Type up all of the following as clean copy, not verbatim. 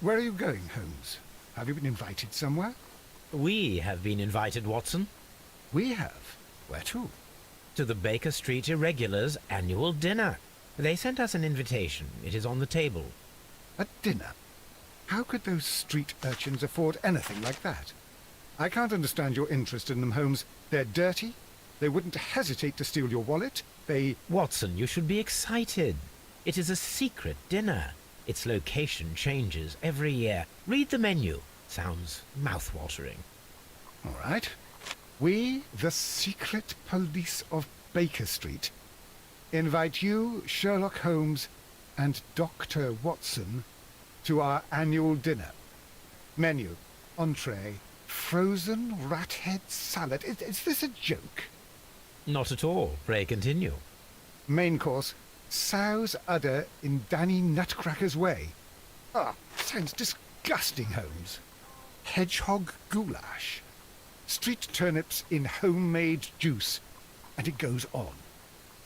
Where are you going, Holmes? Have you been invited somewhere? We have been invited, Watson, We have. Where to? to the Baker Street Irregulars' annual dinner. They sent us an invitation. It is on the table. A dinner? How could those street urchins afford anything like that? I can't understand your interest in them, Holmes. They're dirty. They wouldn't hesitate to steal your wallet. Watson, you should be excited. It is a secret dinner. Its location changes every year. Read the menu. Sounds mouth-watering. All right. We, the secret police of Baker Street, invite you, Sherlock Holmes, and Dr. Watson to our annual dinner. Menu, entree, frozen rat head salad. Is this a joke? Not at all. Pray continue. Main course, sow's udder in Danny Nutcracker's way. Ah, sounds disgusting, Holmes. Hedgehog goulash. Street turnips in homemade juice. And it goes on.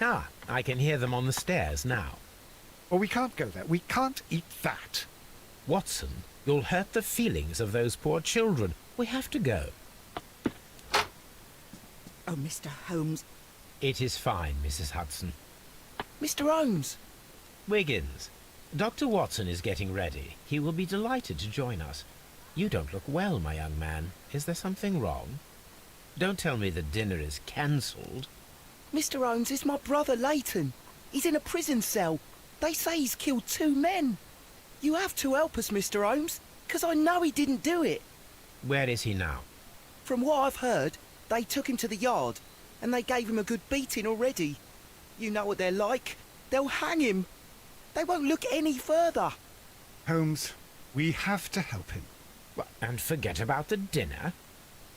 Ah, I can hear them on the stairs now. Oh, we can't go there. We can't eat that. Watson, you'll hurt the feelings of those poor children. We have to go. Oh, Mr. Holmes. It is fine, Mrs. Hudson. Mr. Holmes! Wiggins, Dr. Watson is getting ready. He will be delighted to join us. You don't look well, my young man. Is there something wrong? Don't tell me the dinner is cancelled. Mr. Holmes is my brother Leighton. He's in a prison cell. They say he's killed 2 men. You have to help us, Mr. Holmes, 'cause I know he didn't do it. Where is he now? From what I've heard, they took him to the yard, and they gave him a good beating already. You know what they're like. They'll hang him. They won't look any further. Holmes, we have to help him. And forget about the dinner?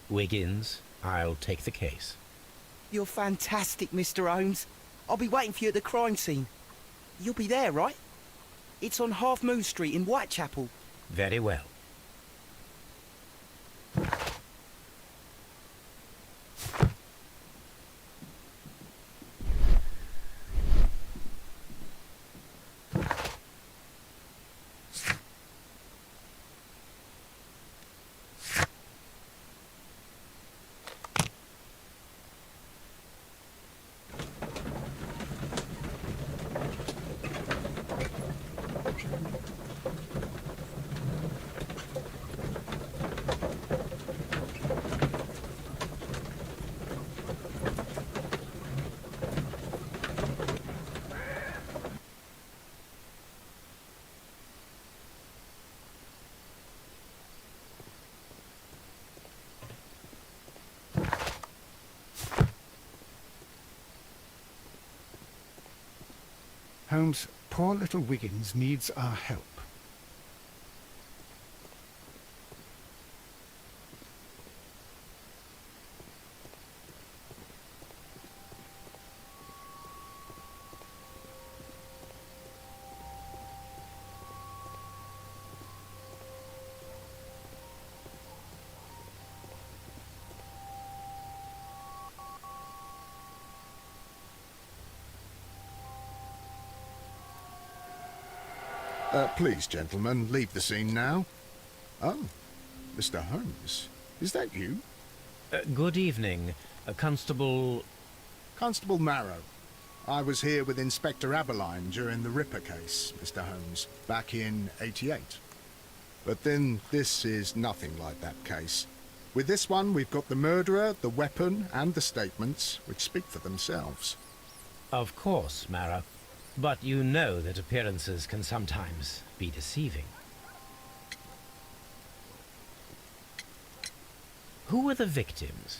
Wiggins, I'll take the case. You're fantastic, Mr. Holmes. I'll be waiting for you at the crime scene. You'll be there, right? It's on Half Moon Street in Whitechapel. Very well. Holmes, poor little Wiggins needs our help. Please, gentlemen, leave the scene now. Oh, Mr. Holmes, is that you? Good evening, Constable... Constable Marrow. I was here with Inspector Aberline during the Ripper case, Mr. Holmes, back in '88. But then this is nothing like that case. With this one, we've got the murderer, the weapon, and the statements, which speak for themselves. Of course, Mara. But you know that appearances can sometimes be deceiving. Who were the victims?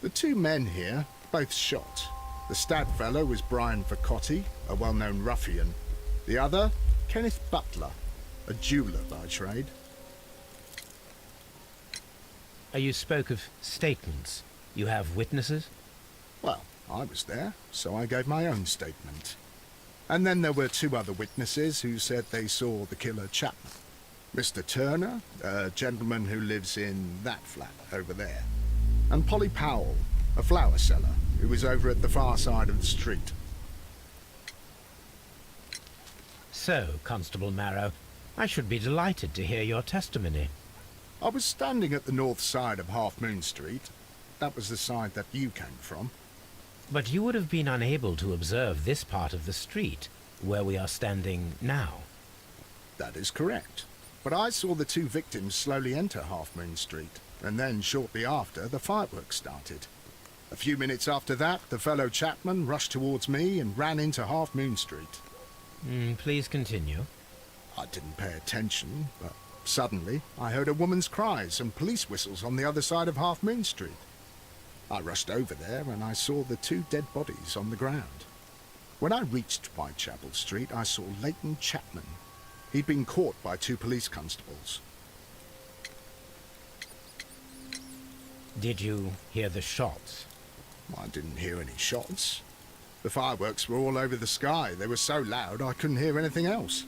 The 2 men here, both shot. The stab fellow was Brian Vercotti, a well-known ruffian. The other, Kenneth Butler, a jeweller by trade. You spoke of statements. You have witnesses? Well, I was there, so I gave my own statement. And then there were 2 other witnesses who said they saw the killer Chapman. Mr. Turner, a gentleman who lives in that flat over there. And Polly Powell, a flower seller, who was over at the far side of the street. So, Constable Marrow, I should be delighted to hear your testimony. I was standing at the north side of Half Moon Street. That was the side that you came from. But you would have been unable to observe this part of the street, where we are standing now. That is correct. But I saw the two victims slowly enter Half Moon Street, and then shortly after, the fireworks started. A few minutes after that, the fellow Chapman rushed towards me and ran into Half Moon Street. Please continue. I didn't pay attention, but suddenly I heard a woman's cries and police whistles on the other side of Half Moon Street. I rushed over there and I saw the two dead bodies on the ground. When I reached Whitechapel Street, I saw Leighton Chapman. He'd been caught by two police constables. Did you hear the shots? I didn't hear any shots. The fireworks were all over the sky. They were so loud I couldn't hear anything else.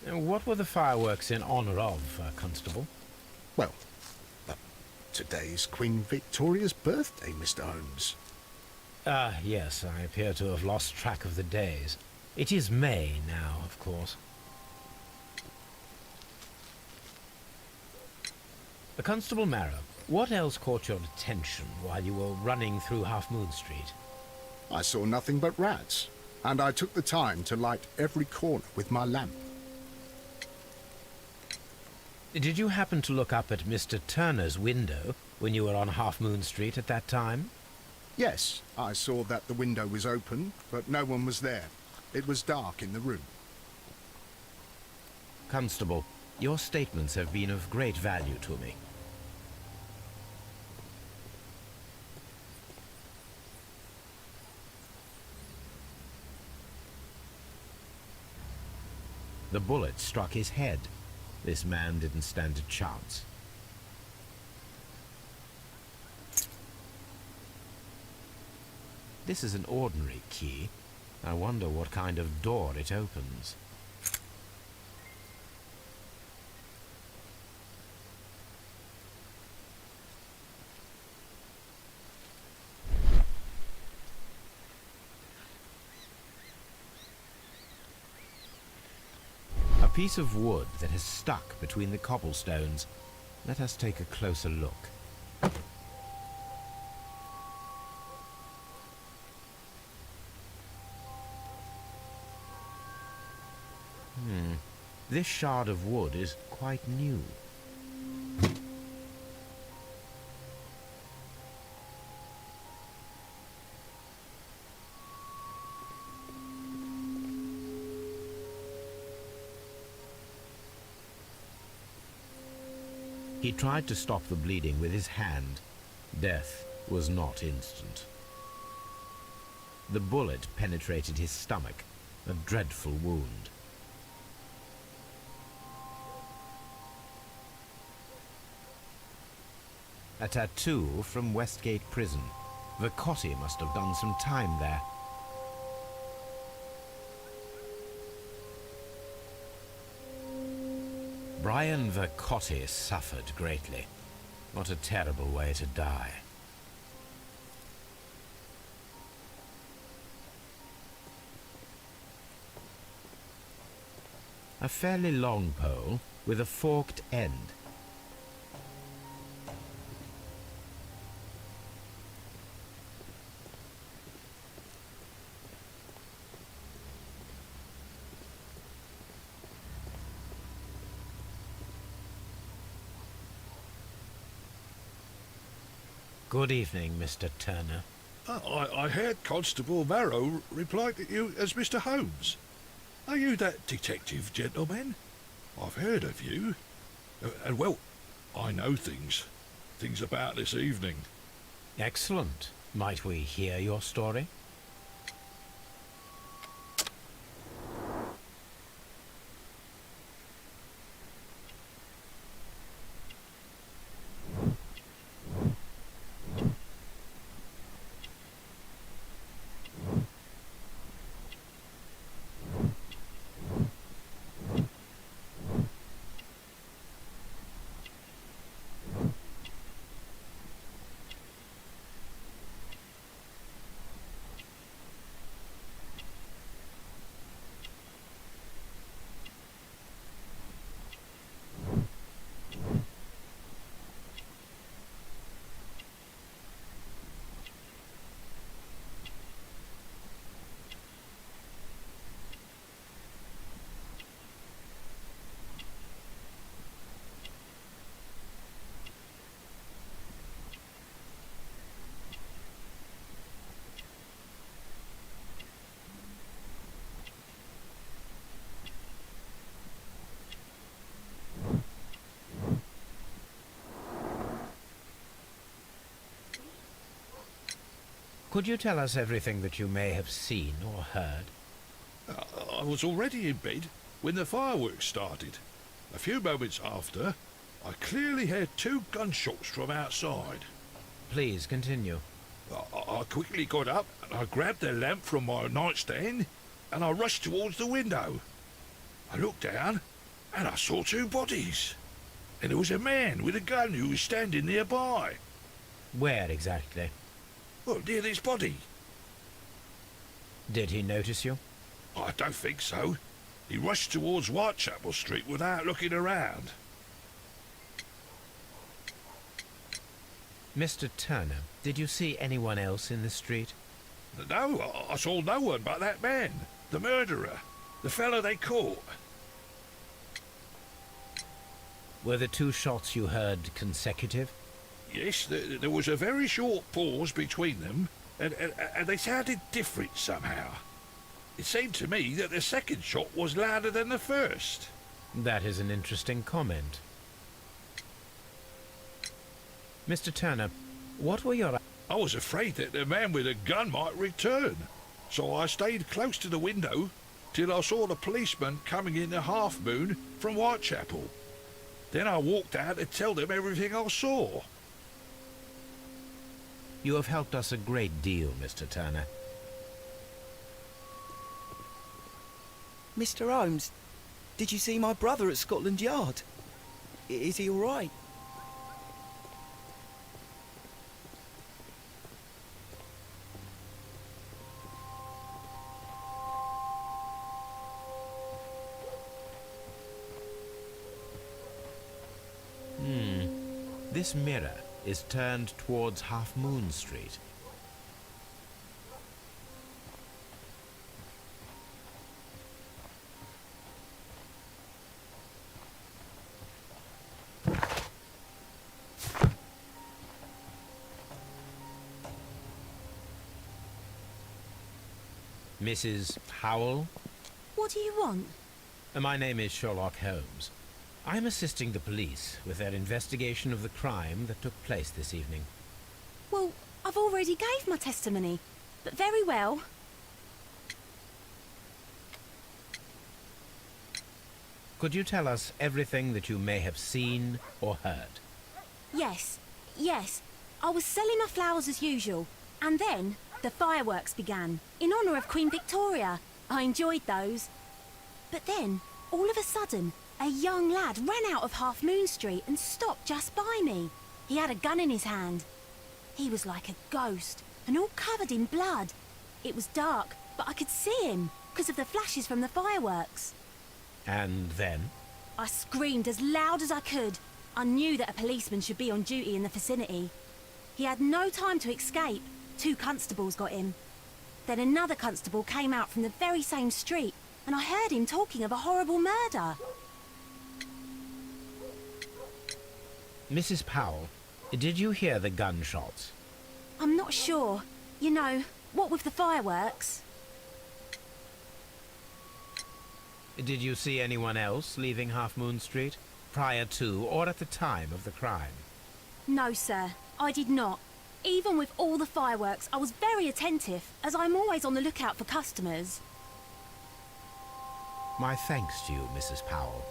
What were the fireworks in honor of, Constable? Well, today's Queen Victoria's birthday, Mr. Holmes. Yes, I appear to have lost track of the days. It is May now, of course. Constable Marrow, what else caught your attention while you were running through Half Moon Street? I saw nothing but rats, and I took the time to light every corner with my lamp. Did you happen to look up at Mr. Turner's window when you were on Half Moon Street at that time? Yes, I saw that the window was open, but no one was there. It was dark in the room. Constable, your statements have been of great value to me. The bullet struck his head. This man didn't stand a chance. This is an ordinary key. I wonder what kind of door it opens. A piece of wood that has stuck between the cobblestones. Let us take a closer look. This shard of wood is quite new. He tried to stop the bleeding with his hand. Death was not instant. The bullet penetrated his stomach, a dreadful wound. A tattoo from Westgate Prison. Vercotti must have done some time there. Brian Vercotti suffered greatly. What a terrible way to die. A fairly long pole with a forked end. Good evening, Mr. Turner. I heard Constable Marrow reply to you as Mr. Holmes. Are you that detective gentleman? I've heard of you. And well, I know things about this evening. Excellent. Might we hear your story? Could you tell us everything that you may have seen or heard? I was already in bed when the fireworks started. A few moments after, I clearly heard 2 gunshots from outside. Please continue. I quickly got up and I grabbed the lamp from my nightstand and I rushed towards the window. I looked down and I saw 2 bodies. And there was a man with a gun who was standing nearby. Where exactly? Well, near this body. Did he notice you? I don't think so. He rushed towards Whitechapel Street without looking around. Mr. Turner, did you see anyone else in the street? No, I saw no one but that man, the murderer, the fellow they caught. Were the 2 shots you heard consecutive? Yes, there was a very short pause between them, and they sounded different somehow. It seemed to me that the second shot was louder than the first. That is an interesting comment. Mr. Turner, what were your... I was afraid that the man with the gun might return, so I stayed close to the window till I saw the policeman coming in the Half Moon from Whitechapel. Then I walked out to tell them everything I saw. You have helped us a great deal, Mr. Turner. Mr. Holmes, did you see my brother at Scotland Yard? Is he all right? This mirror is turned towards Half Moon Street. Mrs. Howell? What do you want? My name is Sherlock Holmes. I'm assisting the police with their investigation of the crime that took place this evening. Well, I've already gave my testimony, but very well. Could you tell us everything that you may have seen or heard? Yes. I was selling my flowers as usual, and then the fireworks began, in honour of Queen Victoria. I enjoyed those. But then, all of a sudden, a young lad ran out of Half Moon Street and stopped just by me. He had a gun in his hand. He was like a ghost, and all covered in blood. It was dark, but I could see him, because of the flashes from the fireworks. And then? I screamed as loud as I could. I knew that a policeman should be on duty in the vicinity. He had no time to escape. 2 constables got him. Then another constable came out from the very same street, and I heard him talking of a horrible murder. Mrs. Powell, did you hear the gunshots? I'm not sure. You know, what with the fireworks? Did you see anyone else leaving Half Moon Street, prior to or at the time of the crime? No, sir, I did not. Even with all the fireworks, I was very attentive, as I'm always on the lookout for customers. My thanks to you, Mrs. Powell.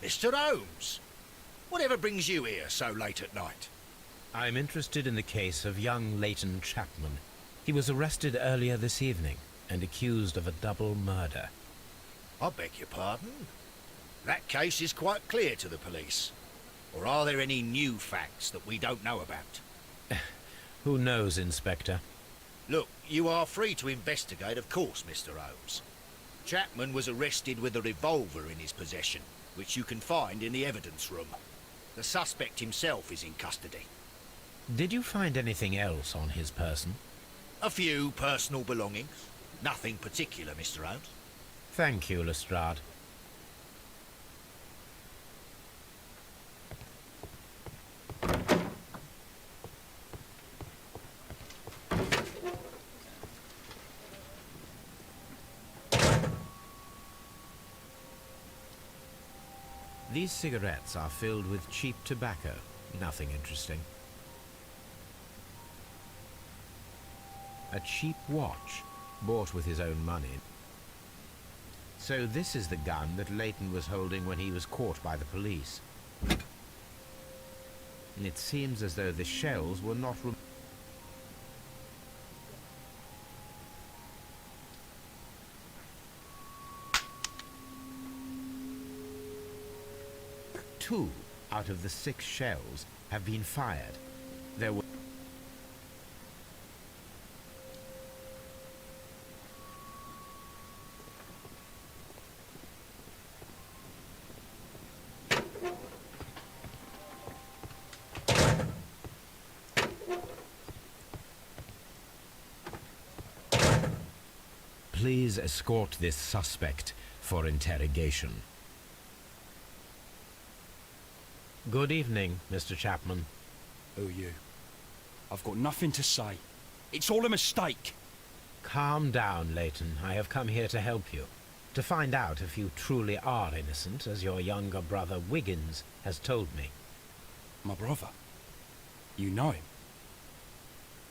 Mr. Holmes, whatever brings you here so late at night? I'm interested in the case of young Leighton Chapman. He was arrested earlier this evening and accused of a double murder. I beg your pardon? That case is quite clear to the police. Or are there any new facts that we don't know about? Who knows, Inspector? Look, you are free to investigate, of course, Mr. Holmes. Chapman was arrested with a revolver in his possession, which you can find in the evidence room. The suspect himself is in custody. Did you find anything else on his person? A few personal belongings. Nothing particular, Mr. Holmes. Thank you, Lestrade. These cigarettes are filled with cheap tobacco. Nothing interesting. A cheap watch, bought with his own money. So this is the gun that Leighton was holding when he was caught by the police. It seems as though the shells were not Two out of the 6 shells have been fired. There were Please escort this suspect for interrogation. Good evening, Mr. Chapman. Who are you? I've got nothing to say. It's all a mistake. Calm down, Leighton. I have come here to help you. To find out if you truly are innocent, as your younger brother Wiggins has told me. My brother? You know him?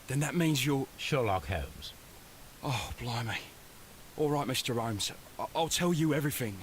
Then that means you're... Sherlock Holmes. Oh, blimey. All right, Mr. Holmes. I'll tell you everything.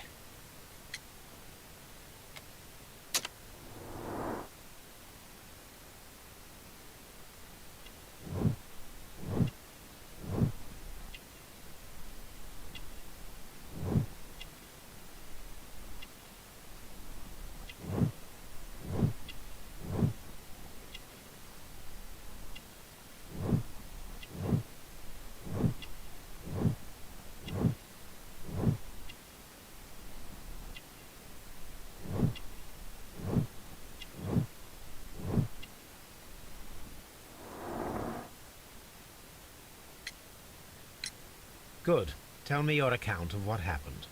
Good. Tell me your account of what happened.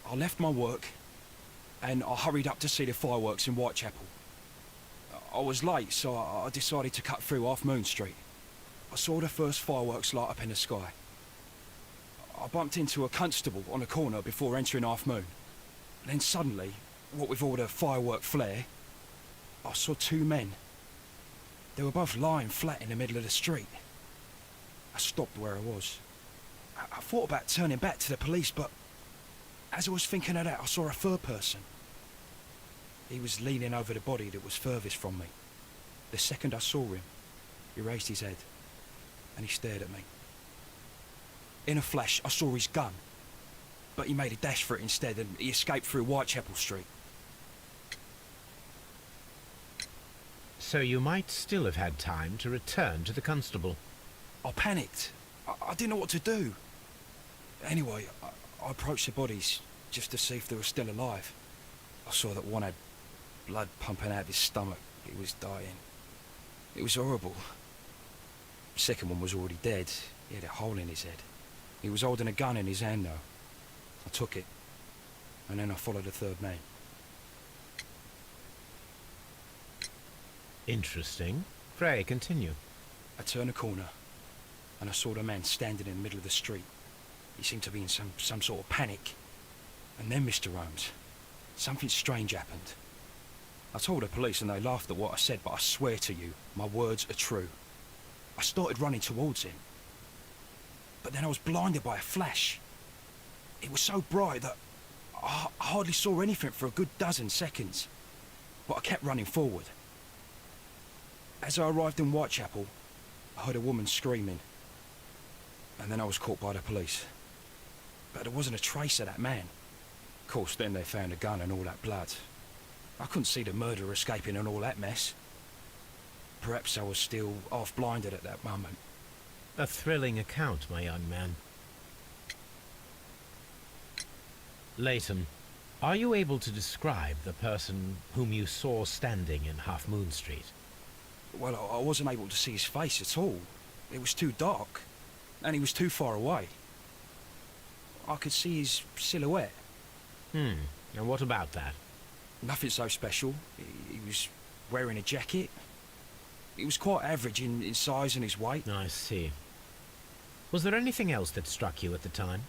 I left my work and I hurried up to see the fireworks in Whitechapel. I was late, so I decided to cut through Half Moon Street. I saw the first fireworks light up in the sky. I bumped into a constable on a corner before entering Half Moon. Then suddenly, what with all the firework flare, I saw 2 men. They were both lying flat in the middle of the street. I stopped where I was. I thought about turning back to the police, but as I was thinking of that, I saw a third person. He was leaning over the body that was furthest from me. The second I saw him, he raised his head and he stared at me. In a flash, I saw his gun, but he made a dash for it instead and he escaped through Whitechapel Street. So you might still have had time to return to the constable. I panicked. I didn't know what to do. Anyway, I approached the bodies just to see if they were still alive. I saw that one had blood pumping out of his stomach. He was dying. It was horrible. The second one was already dead. He had a hole in his head. He was holding a gun in his hand though. I took it, and then I followed the third man. Interesting. Pray, continue. I turned a corner, and I saw the man standing in the middle of the street. He seemed to be in some sort of panic. And then, Mr. Holmes, something strange happened. I told the police and they laughed at what I said, but I swear to you, my words are true. I started running towards him. But then I was blinded by a flash. It was so bright that I hardly saw anything for a good dozen seconds. But I kept running forward. As I arrived in Whitechapel, I heard a woman screaming. And then I was caught by the police. But there wasn't a trace of that man. Of course, then they found a gun and all that blood. I couldn't see the murderer escaping and all that mess. Perhaps I was still half-blinded at that moment. A thrilling account, my young man. Leighton, are you able to describe the person whom you saw standing in Half Moon Street? Well, I wasn't able to see his face at all. It was too dark, and he was too far away. I could see his silhouette. And what about that? Nothing so special. He was wearing a jacket. He was quite average in size and his weight. I see. Was there anything else that struck you at the time?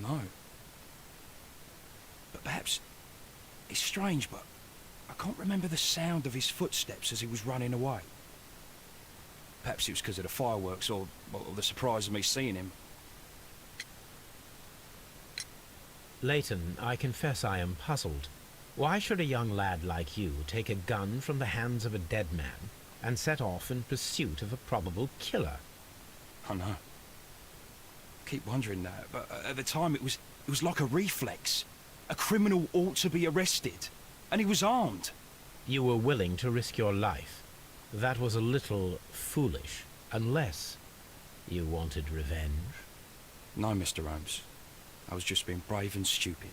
No. But perhaps... It's strange, but I can't remember the sound of his footsteps as he was running away. Perhaps it was because of the fireworks or the surprise of me seeing him. Leighton, I confess I am puzzled. Why should a young lad like you take a gun from the hands of a dead man and set off in pursuit of a probable killer? I know. Keep wondering that, but at the time it was like a reflex. A criminal ought to be arrested, and he was armed. You were willing to risk your life. That was a little foolish, unless you wanted revenge. No, Mr. Holmes. I was just being brave and stupid.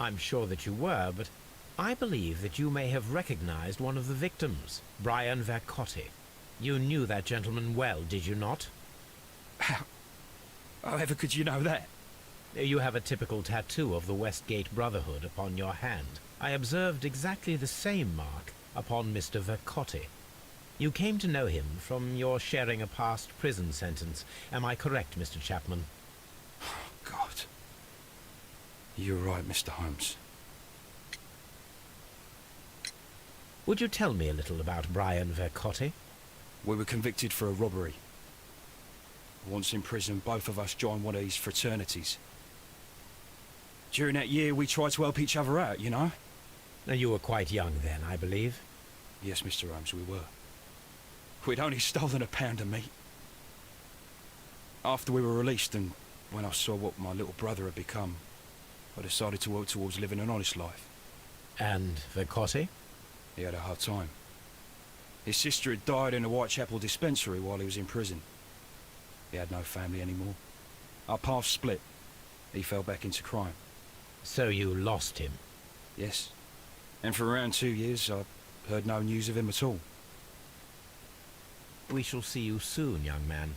I'm sure that you were, but I believe that you may have recognized one of the victims, Brian Vercotti. You knew that gentleman well, did you not? However could you know that? You have a typical tattoo of the Westgate Brotherhood upon your hand. I observed exactly the same mark upon Mr. Vercotti. You came to know him from your sharing a past prison sentence. Am I correct, Mr. Chapman? God. You're right, Mr. Holmes. Would you tell me a little about Brian Vercotti? We were convicted for a robbery. Once in prison, both of us joined one of these fraternities. During that year, we tried to help each other out, you know? Now, you were quite young then, I believe. Yes, Mr. Holmes, we were. We'd only stolen a pound of meat. After we were released, and when I saw what my little brother had become, I decided to work towards living an honest life. And Vercotti? He had a hard time. His sister had died in a Whitechapel dispensary while he was in prison. He had no family anymore. Our paths split. He fell back into crime. So you lost him? Yes. And for around 2 years, I heard no news of him at all. We shall see you soon, young man.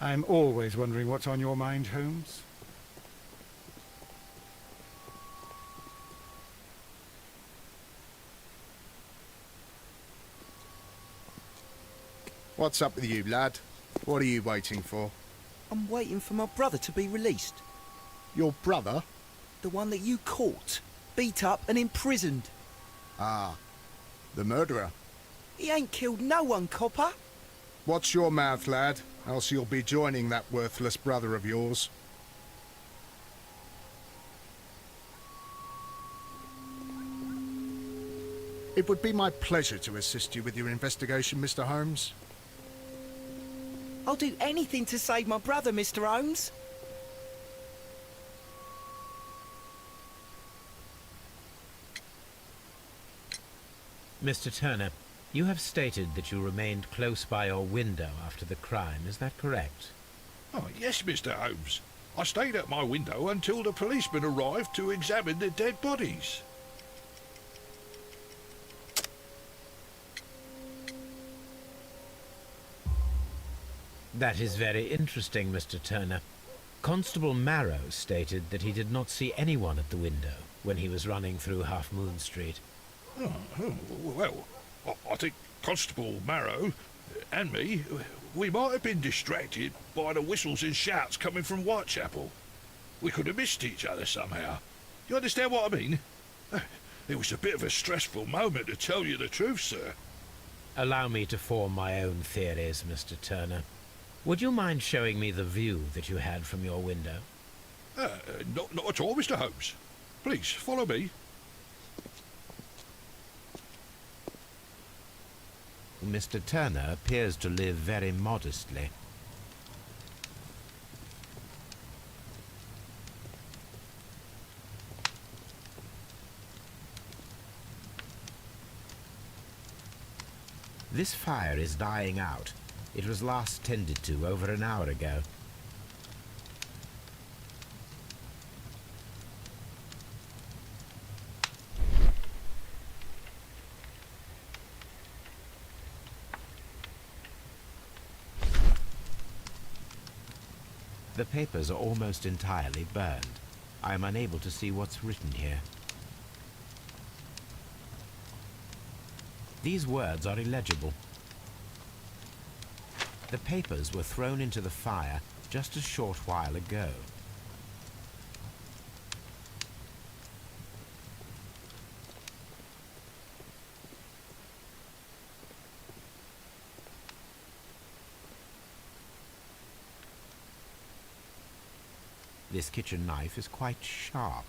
I'm always wondering what's on your mind, Holmes. What's up with you, lad? What are you waiting for? I'm waiting for my brother to be released. Your brother? The one that you caught, beat up and imprisoned. Ah, the murderer. He ain't killed no one, copper. Watch your mouth, lad, else you'll be joining that worthless brother of yours. It would be my pleasure to assist you with your investigation, Mr. Holmes. I'll do anything to save my brother, Mr. Holmes. Mr. Turner, you have stated that you remained close by your window after the crime. Is that correct? Oh, yes, Mr. Holmes. I stayed at my window until the policeman arrived to examine the dead bodies. That is very interesting, Mr. Turner. Constable Marrow stated that he did not see anyone at the window when he was running through Half Moon Street. Well, I think Constable Marrow and me, we might have been distracted by the whistles and shouts coming from Whitechapel. We could have missed each other somehow. You understand what I mean? It was a bit of a stressful moment, to tell you the truth, sir. Allow me to form my own theories, Mr. Turner. Would you mind showing me the view that you had from your window? Not at all, Mr. Holmes. Please, follow me. Mr. Turner appears to live very modestly. This fire is dying out. It was last tended to over an hour ago. The papers are almost entirely burned. I am unable to see what's written here. These words are illegible. The papers were thrown into the fire just a short while ago. This kitchen knife is quite sharp.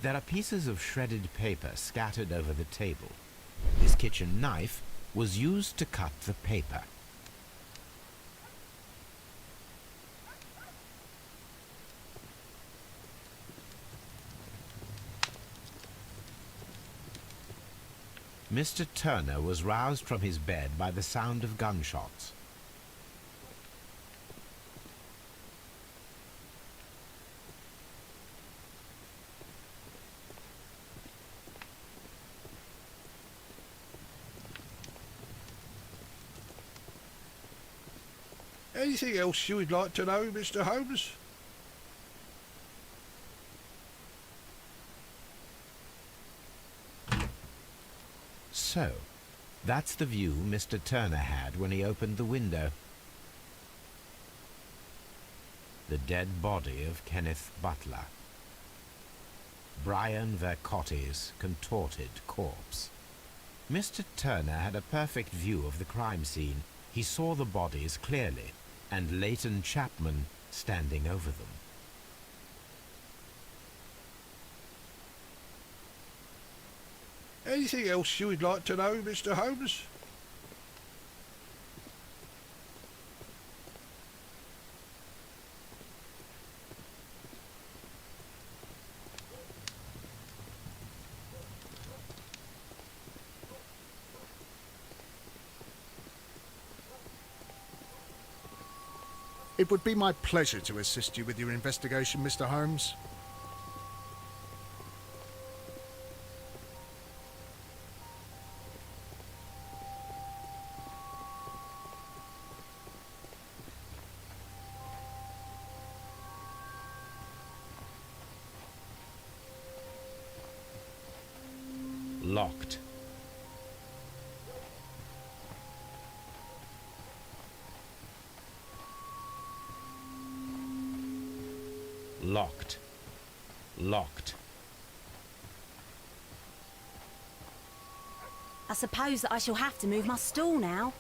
There are pieces of shredded paper scattered over the table. This kitchen knife was used to cut the paper. Mr. Turner was roused from his bed by the sound of gunshots. Anything else you would like to know, Mr. Holmes? So, that's the view Mr. Turner had when he opened the window. The dead body of Kenneth Butler. Brian Vercotti's contorted corpse. Mr. Turner had a perfect view of the crime scene. He saw the bodies clearly, and Leighton Chapman standing over them. Anything else you would like to know, Mr. Holmes? It would be my pleasure to assist you with your investigation, Mr. Holmes. Locked. Locked. Locked. I suppose that I shall have to move my stool now.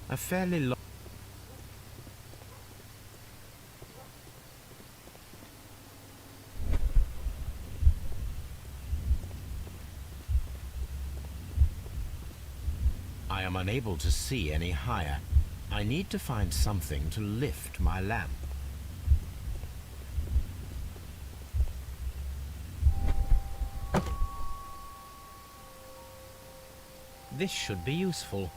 A fairly long... I am unable to see any higher. I need to find something to lift my lamp. This should be useful.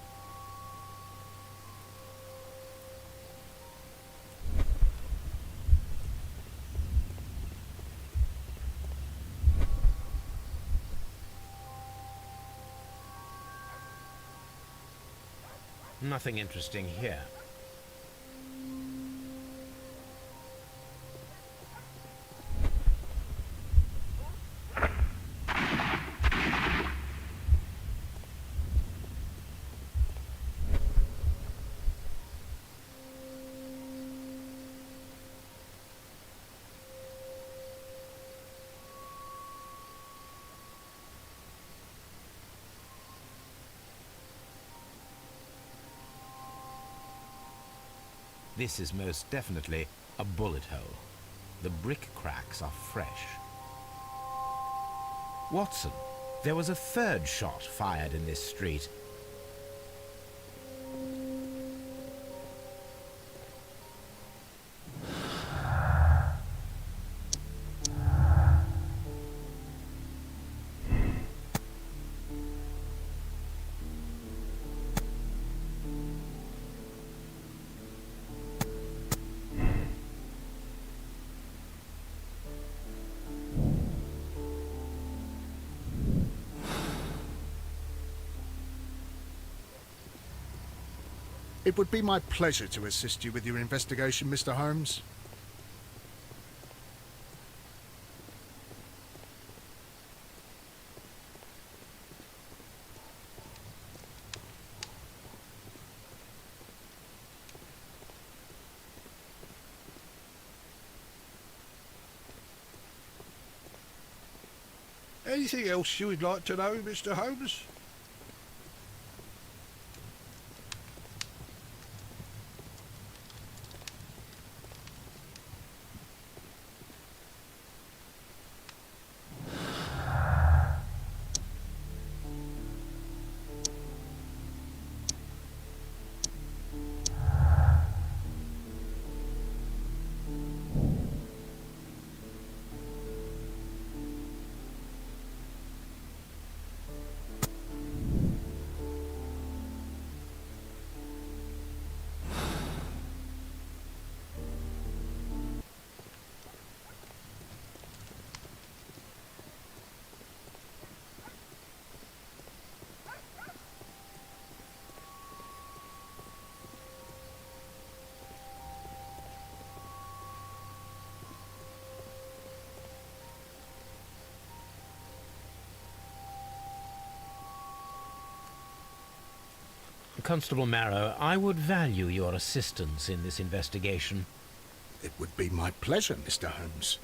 Nothing interesting here. This is most definitely a bullet hole. The brick cracks are fresh. Watson, there was a third shot fired in this street. It would be my pleasure to assist you with your investigation, Mr. Holmes. Anything else you would like to know, Mr. Holmes? Constable Marrow, I would value your assistance in this investigation. It would be my pleasure, Mr. Holmes.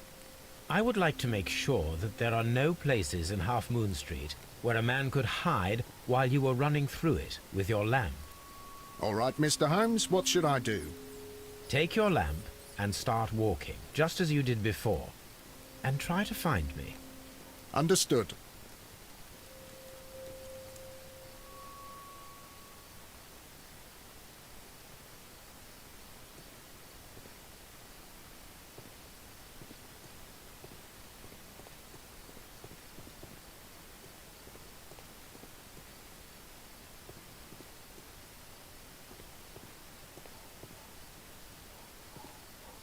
I would like to make sure that there are no places in Half Moon Street where a man could hide while you were running through it with your lamp. All right, Mr. Holmes, what should I do? Take your lamp and start walking, just as you did before, and try to find me. Understood.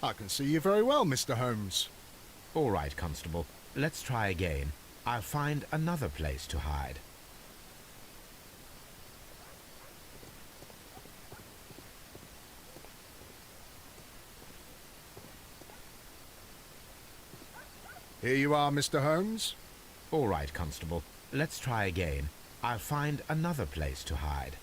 I can see you very well, Mr. Holmes. All right, Constable. Let's try again. I'll find another place to hide. Here you are, Mr. Holmes. All right, Constable. Let's try again. I'll find another place to hide.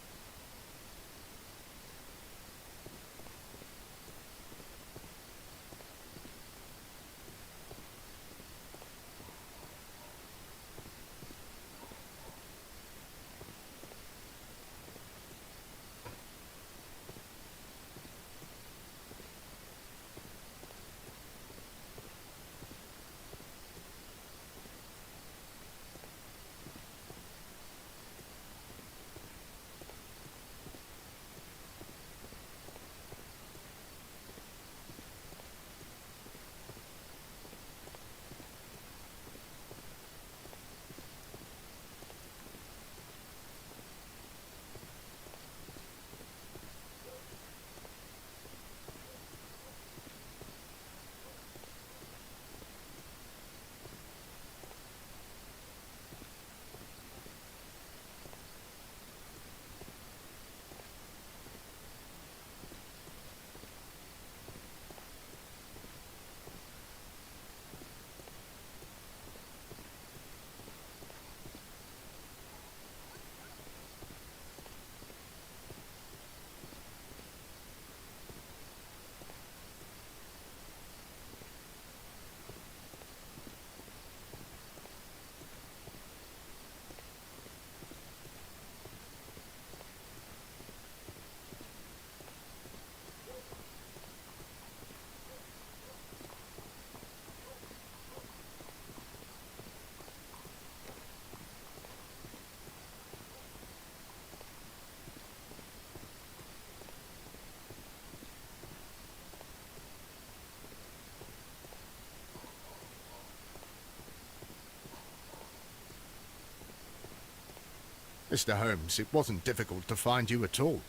Mr. Holmes, it wasn't difficult to find you at all.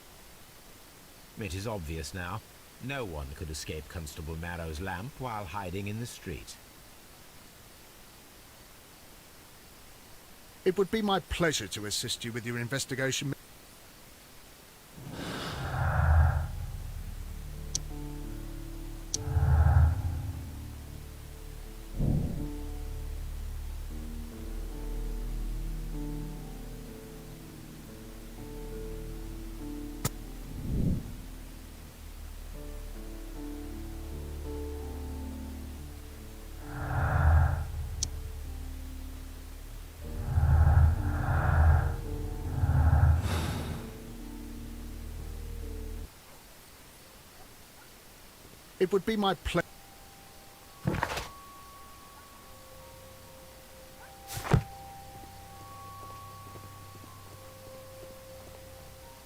It is obvious now. No one could escape Constable Marrow's lamp while hiding in the street. It would be my pleasure to assist you with your investigation. It would be my pleasure.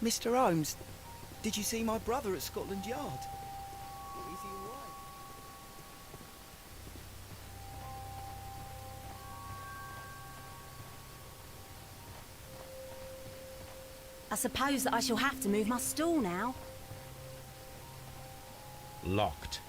Mr. Holmes, did you see my brother at Scotland Yard? Is he all right? I suppose that I shall have to move my stall now. Locked.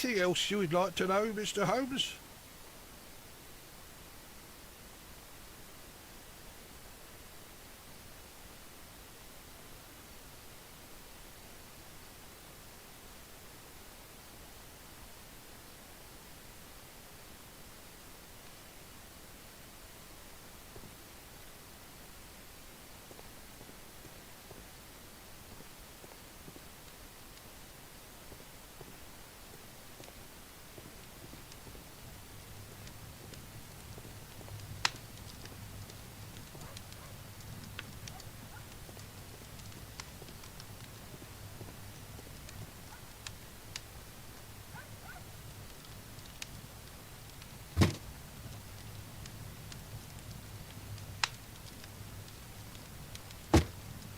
Anything else you would like to know, Mr. Holmes?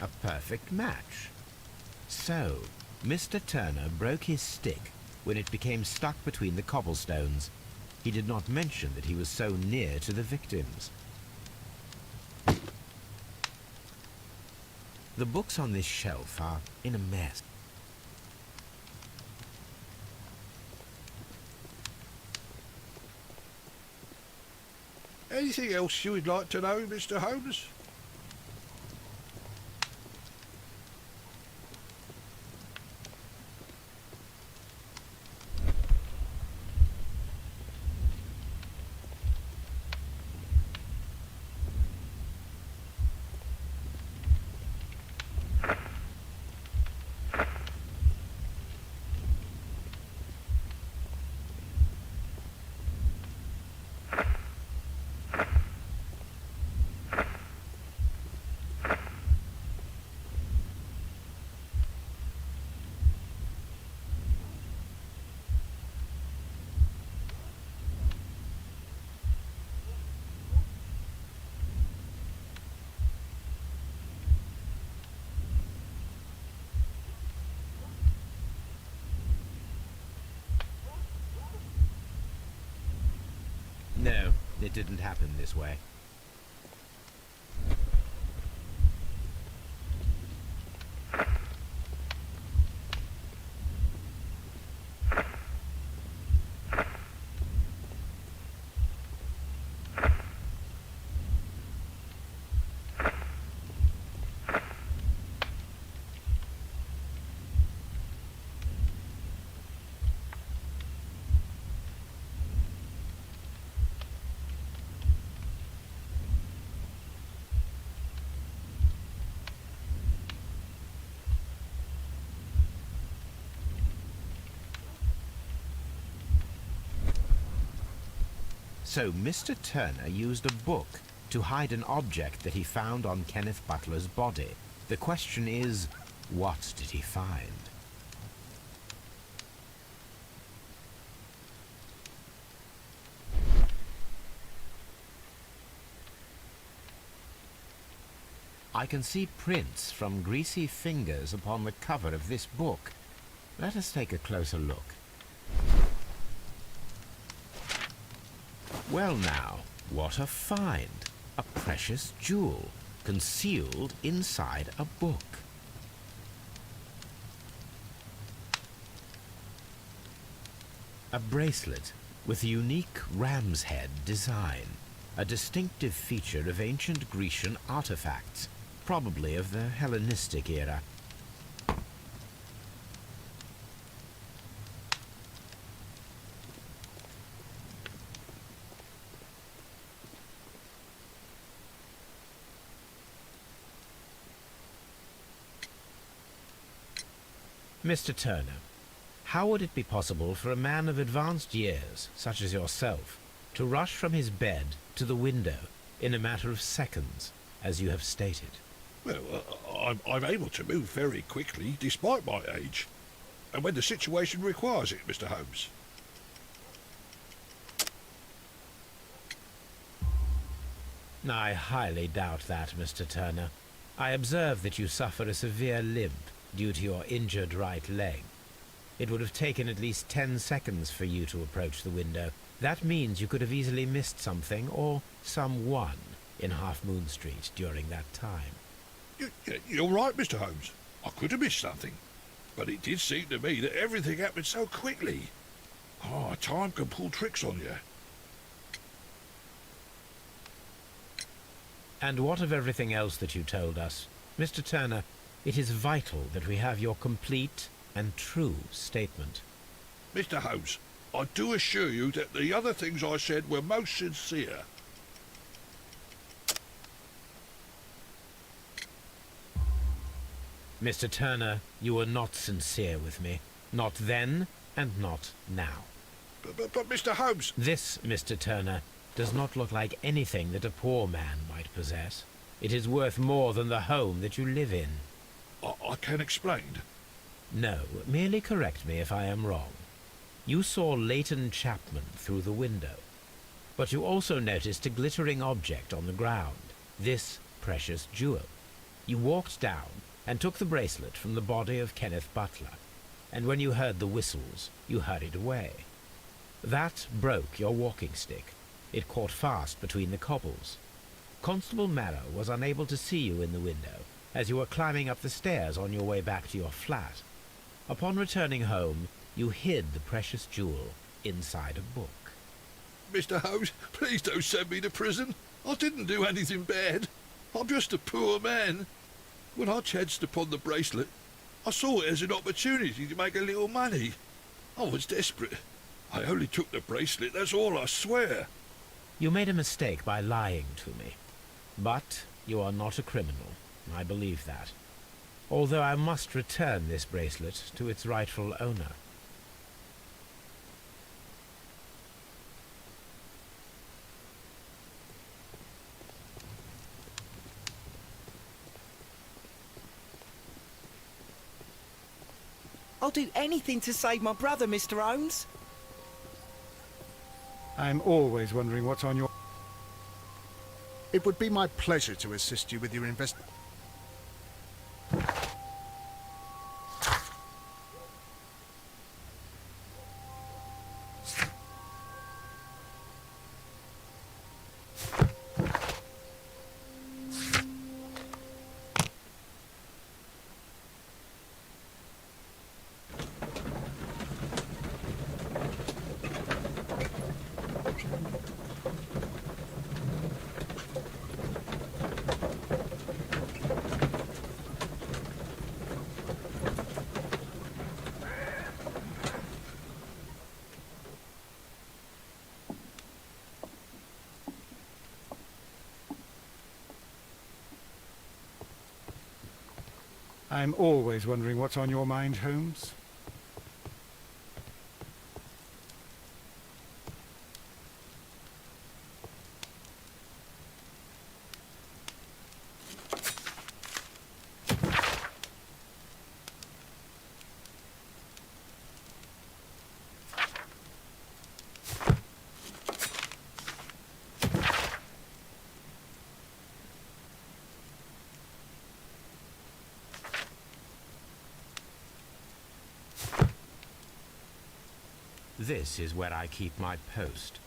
A perfect match. So, Mr. Turner broke his stick when it became stuck between the cobblestones. He did not mention that he was so near to the victims. The books on this shelf are in a mess. Anything else you would like to know, Mr. Holmes? No, it didn't happen this way. So Mr. Turner used a book to hide an object that he found on Kenneth Butler's body. The question is, what did he find? I can see prints from greasy fingers upon the cover of this book. Let us take a closer look. Well now, what a find! A precious jewel, concealed inside a book. A bracelet with a unique ram's head design, a distinctive feature of ancient Grecian artifacts, probably of the Hellenistic era. Mr. Turner, how would it be possible for a man of advanced years, such as yourself, to rush from his bed to the window in a matter of seconds, as you have stated? Well, I'm able to move very quickly, despite my age, and when the situation requires it, Mr. Holmes. I highly doubt that, Mr. Turner. I observe that you suffer a severe limp due to your injured right leg. It would have taken at least 10 seconds for you to approach the window. That means you could have easily missed something or someone in Half Moon Street during that time. You're right, Mr. Holmes. I could have missed something, but it did seem to me that everything happened so quickly. Oh, time can pull tricks on you. And what of everything else that you told us? Mr. Turner, it is vital that we have your complete and true statement. Mr. Holmes, I do assure you that the other things I said were most sincere. Mr. Turner, you were not sincere with me. Not then, and not now. But Mr. Holmes... This, Mr. Turner, does not look like anything that a poor man might possess. It is worth more than the home that you live in. I can explain. No, merely correct me if I am wrong. You saw Leighton Chapman through the window, but you also noticed a glittering object on the ground, this precious jewel. You walked down and took the bracelet from the body of Kenneth Butler, and when you heard the whistles, you hurried away. That broke your walking stick. It caught fast between the cobbles. Constable Marrow was unable to see you in the window, as you were climbing up the stairs on your way back to your flat. Upon returning home, you hid the precious jewel inside a book. Mr. Holmes, please don't send me to prison. I didn't do anything bad. I'm just a poor man. When I chanced upon the bracelet, I saw it as an opportunity to make a little money. I was desperate. I only took the bracelet, that's all, I swear. You made a mistake by lying to me. But you are not a criminal. I believe that. Although I must return this bracelet to its rightful owner. I'll do anything to save my brother, Mr. Holmes. I'm always wondering what's on your... It would be my pleasure to assist you with your I'm always wondering what's on your mind, Holmes. This is where I keep my post.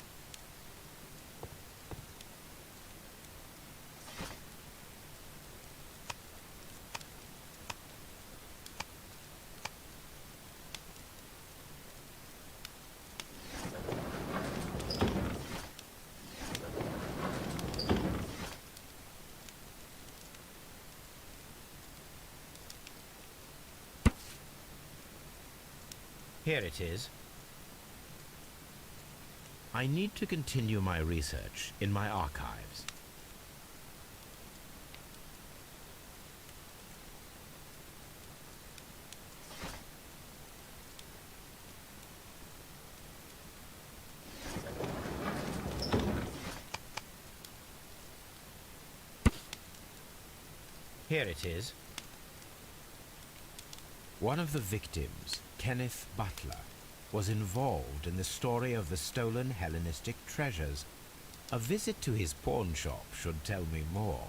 Here it is. I need to continue my research in my archives. Here it is. One of the victims, Kenneth Butler, was involved in the story of the stolen Hellenistic treasures. A visit to his pawn shop should tell me more.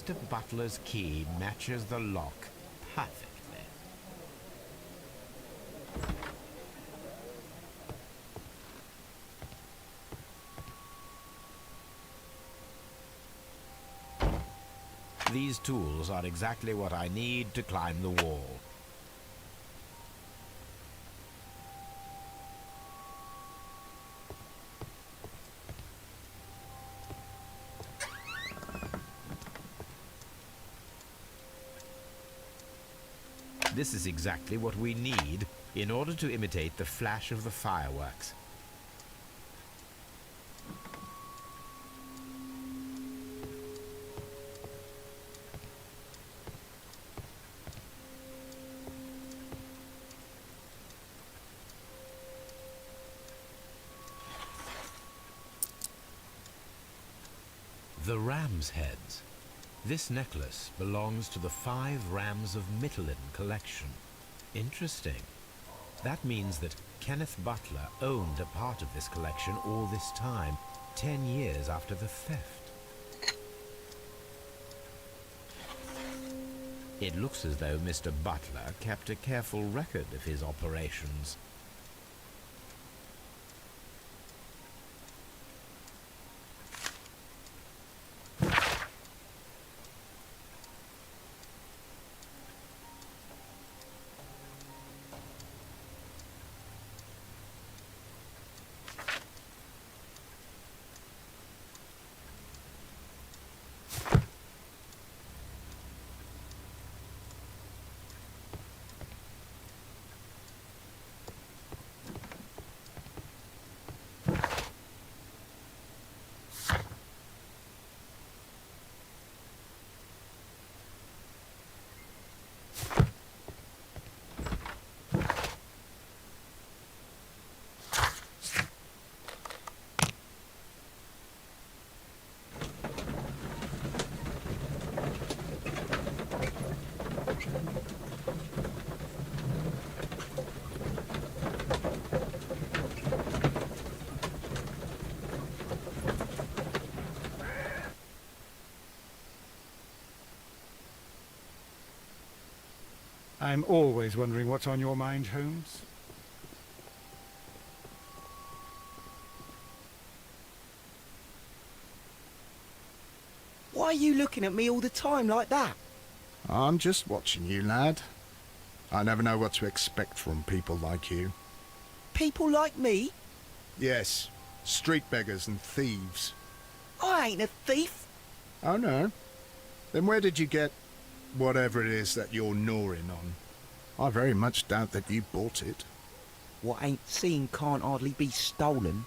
Mr. Butler's key matches the lock perfectly. These tools are exactly what I need to climb the wall. This is exactly what we need in order to imitate the flash of the fireworks. The ram's heads. This necklace belongs to the 5 Rams of Mittelin collection. Interesting. That means that Kenneth Butler owned a part of this collection all this time, 10 years after the theft. It looks as though Mr. Butler kept a careful record of his operations. I'm always wondering what's on your mind, Holmes. Why are you looking at me all the time like that? I'm just watching you, lad. I never know what to expect from people like you. People like me? Yes, street beggars and thieves. I ain't a thief. Oh, no? Then where did you get whatever it is that you're gnawing on? I very much doubt that you bought it. What ain't seen can't hardly be stolen.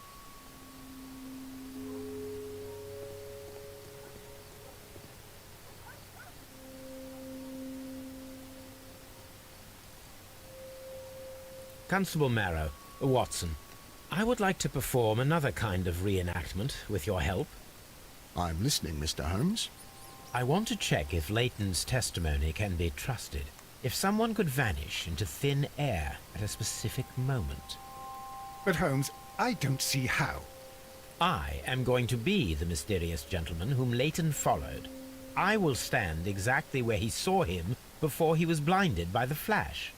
Constable Marrow, Watson, I would like to perform another kind of reenactment with your help. I'm listening, Mr. Holmes. I want to check if Leighton's testimony can be trusted. If someone could vanish into thin air at a specific moment. But Holmes, I don't see how. I am going to be the mysterious gentleman whom Leighton followed. I will stand exactly where he saw him before he was blinded by the flash.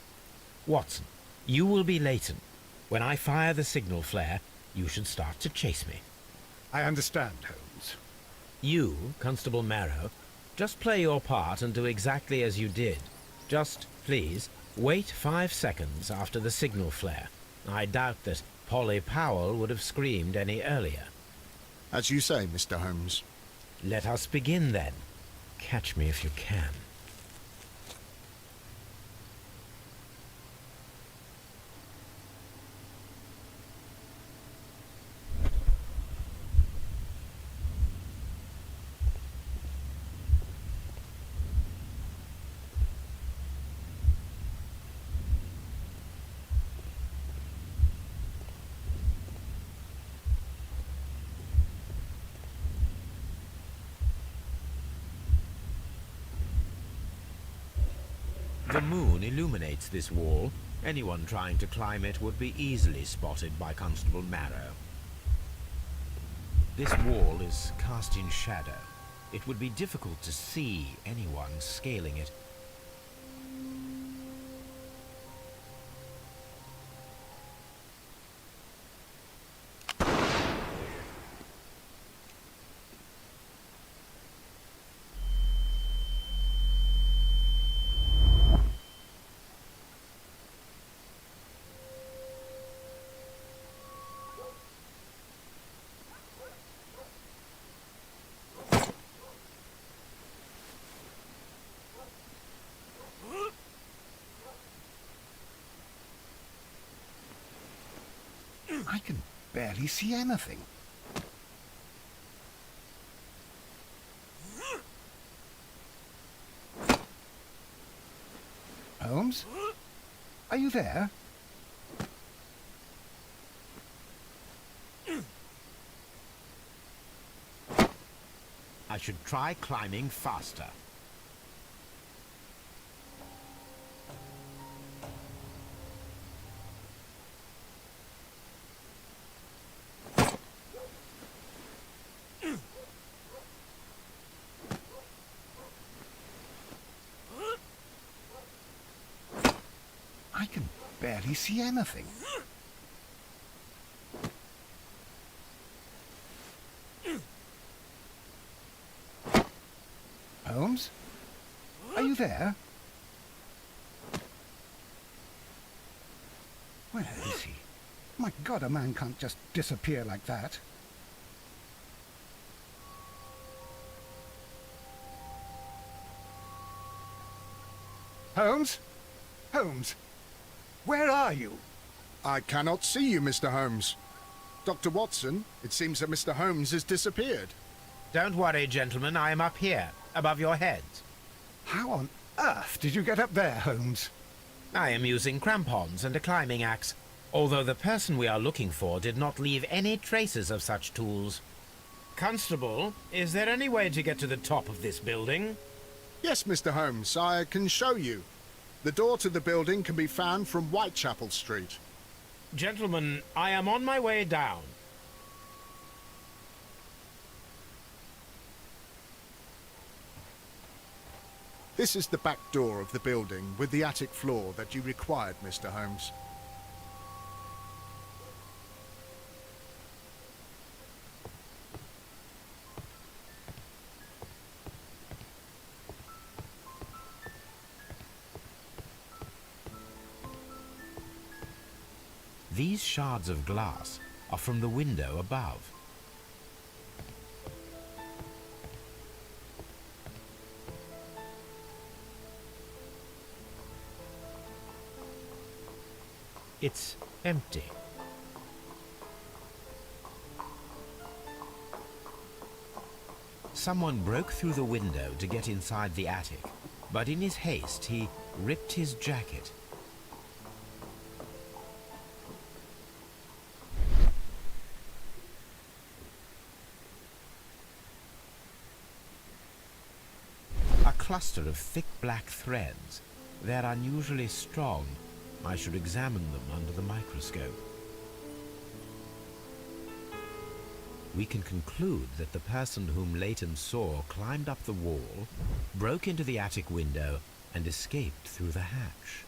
Watson, you will be Leighton. When I fire the signal flare, you should start to chase me. I understand, Holmes. You, Constable Marrow, just play your part and do exactly as you did. Just, please, wait 5 seconds after the signal flare. I doubt that Polly Powell would have screamed any earlier. As you say, Mr. Holmes. Let us begin then. Catch me if you can. The moon illuminates this wall. Anyone trying to climb it would be easily spotted by Constable Marrow. This wall is cast in shadow. It would be difficult to see anyone scaling it. I can barely see anything. Holmes? Are you there? I should try climbing faster. I can barely see anything. Holmes? Are you there? Where is he? My God, a man can't just disappear like that. Holmes? Holmes? Where are you? I cannot see you, Mr. Holmes. Dr. Watson, it seems that Mr. Holmes has disappeared. Don't worry, gentlemen, I am up here, above your heads. How on earth did you get up there, Holmes? I am using crampons and a climbing axe, although the person we are looking for did not leave any traces of such tools. Constable, is there any way to get to the top of this building? Yes, Mr. Holmes, I can show you. The door to the building can be found from Whitechapel Street. Gentlemen, I am on my way down. This is the back door of the building with the attic floor that you required, Mr. Holmes. These shards of glass are from the window above. It's empty. Someone broke through the window to get inside the attic, but in his haste he ripped his jacket. A cluster of thick black threads. They're unusually strong. I should examine them under the microscope. We can conclude that the person whom Leighton saw climbed up the wall, broke into the attic window, and escaped through the hatch.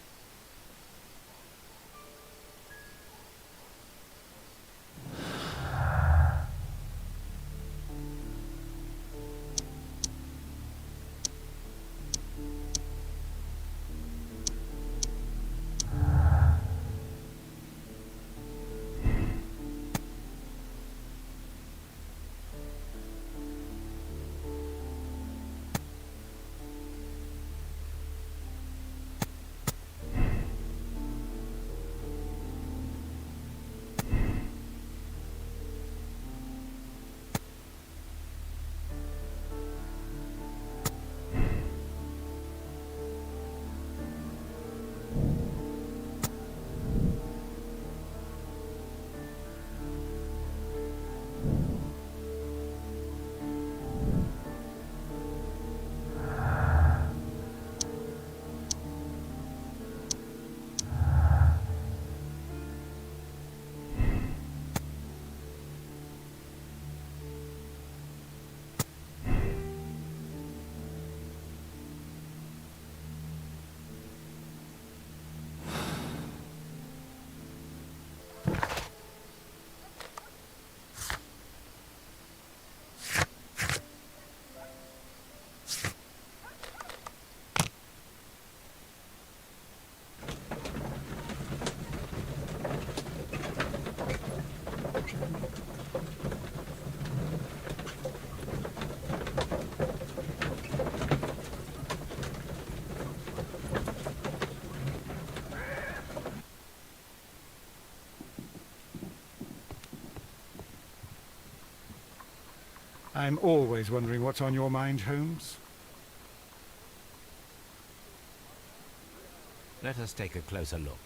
I'm always wondering what's on your mind, Holmes. Let us take a closer look.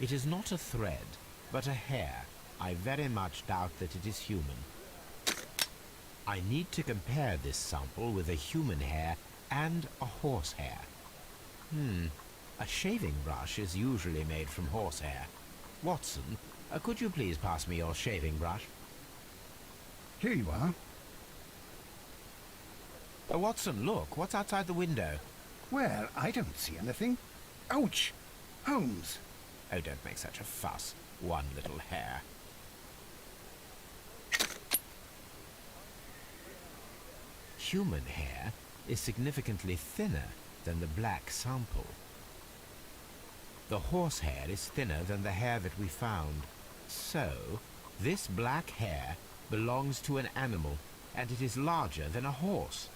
It is not a thread, but a hair. I very much doubt that it is human. I need to compare this sample with a human hair and a horse hair. A shaving brush is usually made from horsehair. Watson, could you please pass me your shaving brush? Here you are. Watson, look, what's outside the window? Well, I don't see anything. Ouch! Holmes! Oh, don't make such a fuss. One little hair. Human hair is significantly thinner than the black sample. The horsehair is thinner than the hair that we found. So, this black hair belongs to an animal, and it is larger than a horse.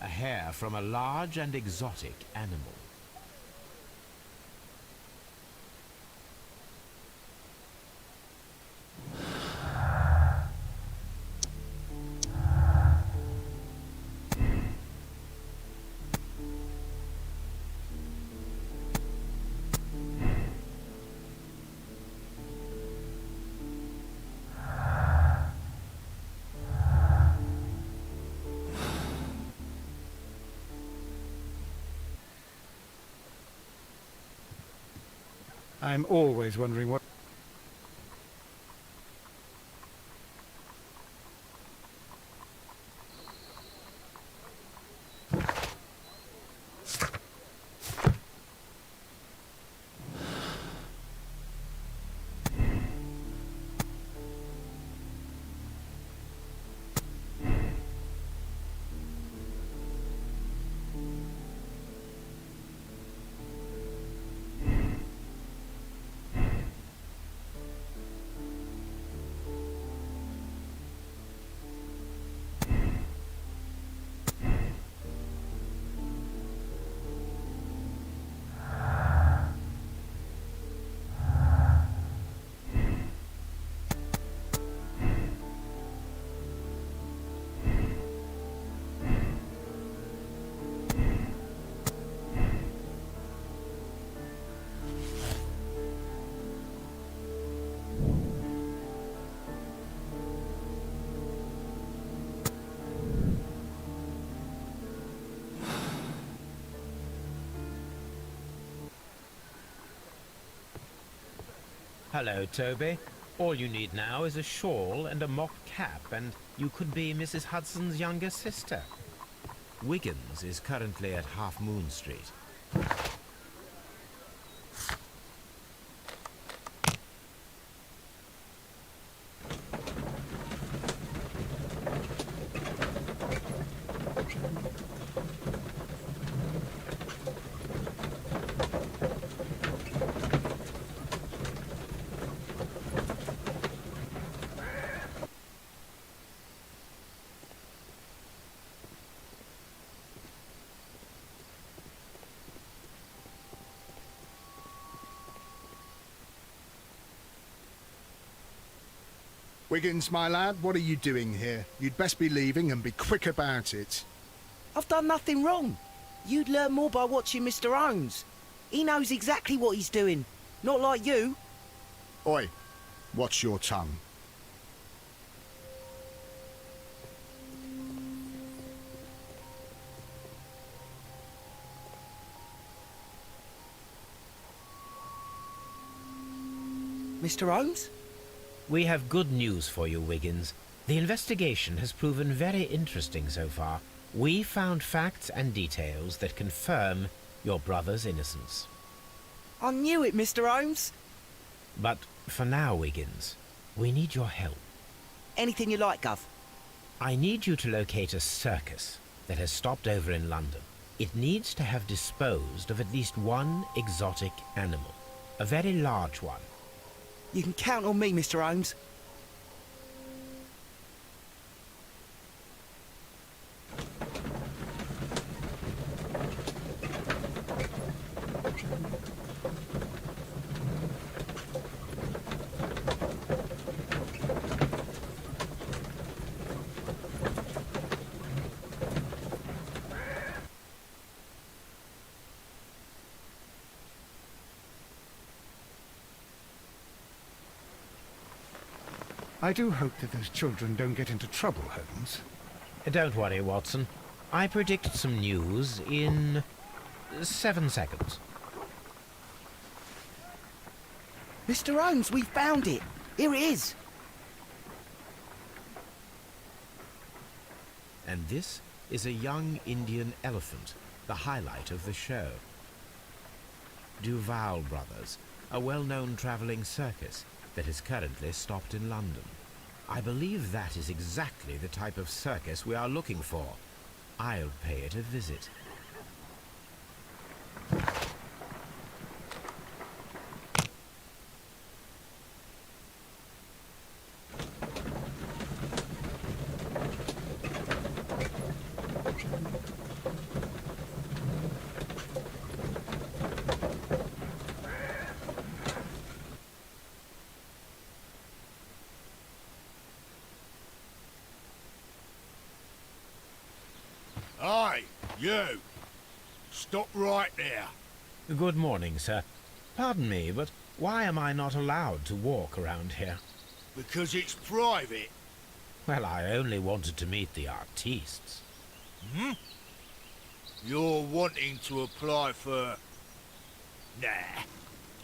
A hair from a large and exotic animal. I'm always wondering what... Hello, Toby. All you need now is a shawl and a mock cap, and you could be Mrs. Hudson's younger sister. Wiggins is currently at Half Moon Street. Wiggins, my lad, what are you doing here? You'd best be leaving and be quick about it. I've done nothing wrong. You'd learn more by watching Mr. Holmes. He knows exactly what he's doing. Not like you. Oi, watch your tongue. Mr. Holmes? We have good news for you, Wiggins. The investigation has proven very interesting so far. We found facts and details that confirm your brother's innocence. I knew it, Mr. Holmes. But for now, Wiggins, we need your help. Anything you like, Gov. I need you to locate a circus that has stopped over in London. It needs to have disposed of at least one exotic animal, a very large one. You can count on me, Mr. Holmes. I do hope that those children don't get into trouble, Holmes. Don't worry, Watson. I predict some news in 7 seconds. Mr. Holmes, we found it. Here it is. And this is a young Indian elephant, the highlight of the show. Duval Brothers, a well-known travelling circus that is currently stopped in London. I believe that is exactly the type of circus we are looking for. I'll pay it a visit. Aye, you! Stop right there. Good morning, sir. Pardon me, but why am I not allowed to walk around here? Because it's private. Well, I only wanted to meet the artistes. Hmm? You're wanting to apply for... Nah.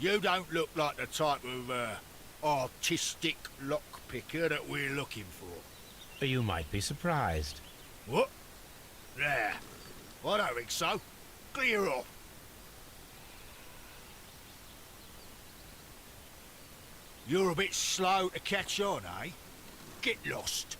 You don't look like the type of, artistic lockpicker that we're looking for. You might be surprised. What? Nah. I don't think so. Clear off. You're a bit slow to catch on, eh? Get lost.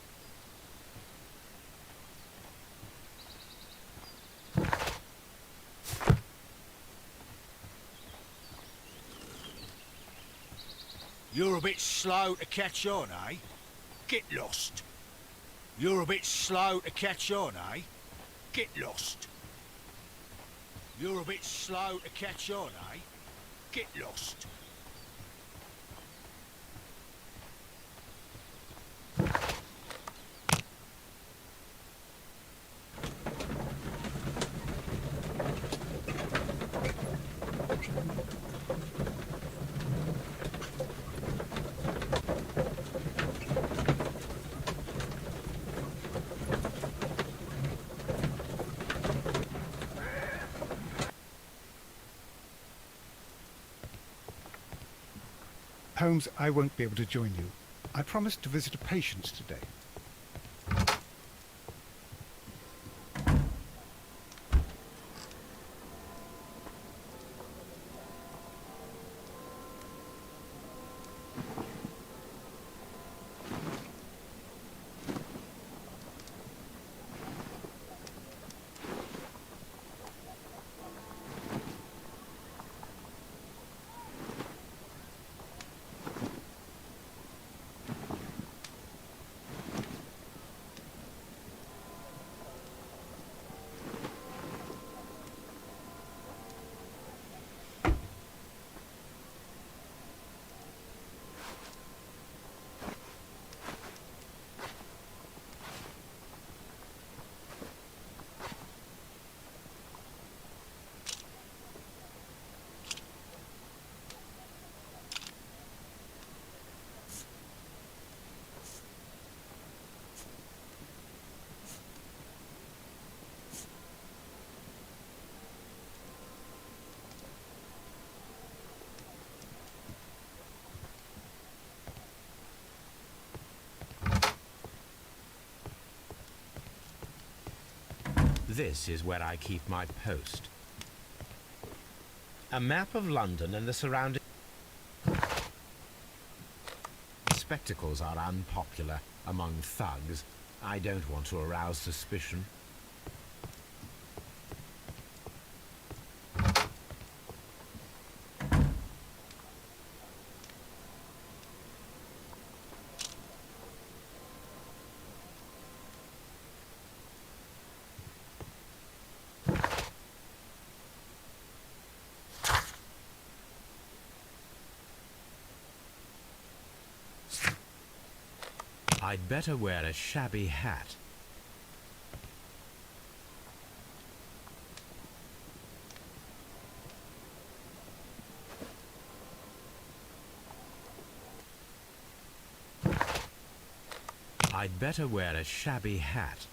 You're a bit slow to catch on, eh? Get lost. You're a bit slow to catch on, eh? Get lost. You're a bit slow to catch on, eh? Get lost. Holmes, I won't be able to join you. I promised to visit a patient today. This is where I keep my post. A map of London and the surrounding... Spectacles are unpopular among thugs. I don't want to arouse suspicion. I'd better wear a shabby hat. I'd better wear a shabby hat.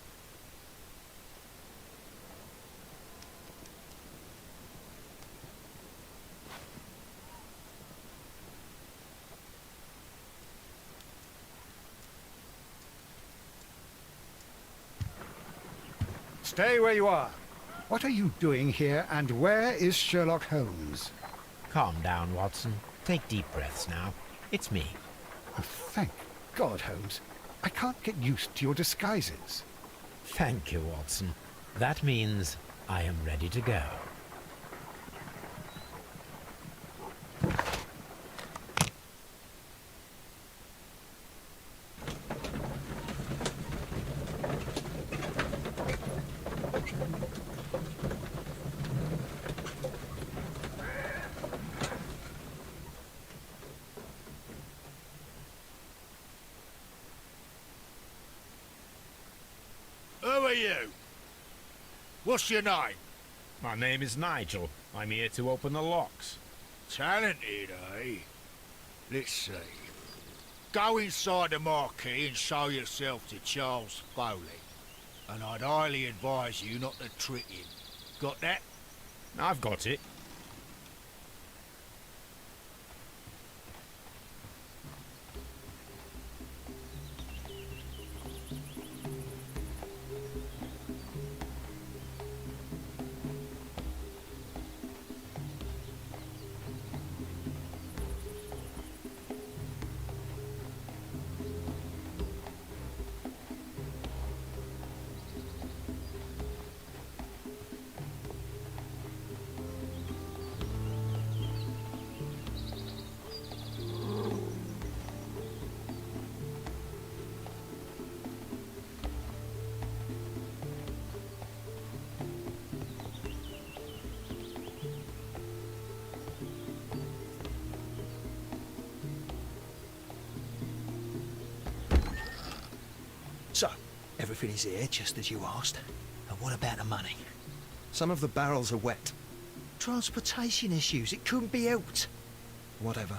Stay where you are. What are you doing here, and where is Sherlock Holmes? Calm down, Watson. Take deep breaths now. It's me. Oh, thank God, Holmes. I can't get used to your disguises. Thank you, Watson. That means I am ready to go. Who are you? What's your name? My name is Nigel. I'm here to open the locks. Talented, eh? Let's see. Go inside the marquee and show yourself to Charles Foley. And I'd highly advise you not to trick him. Got that? I've got it. So, everything is here, just as you asked. And what about the money? Some of the barrels are wet. Transportation issues, it couldn't be helped. Whatever.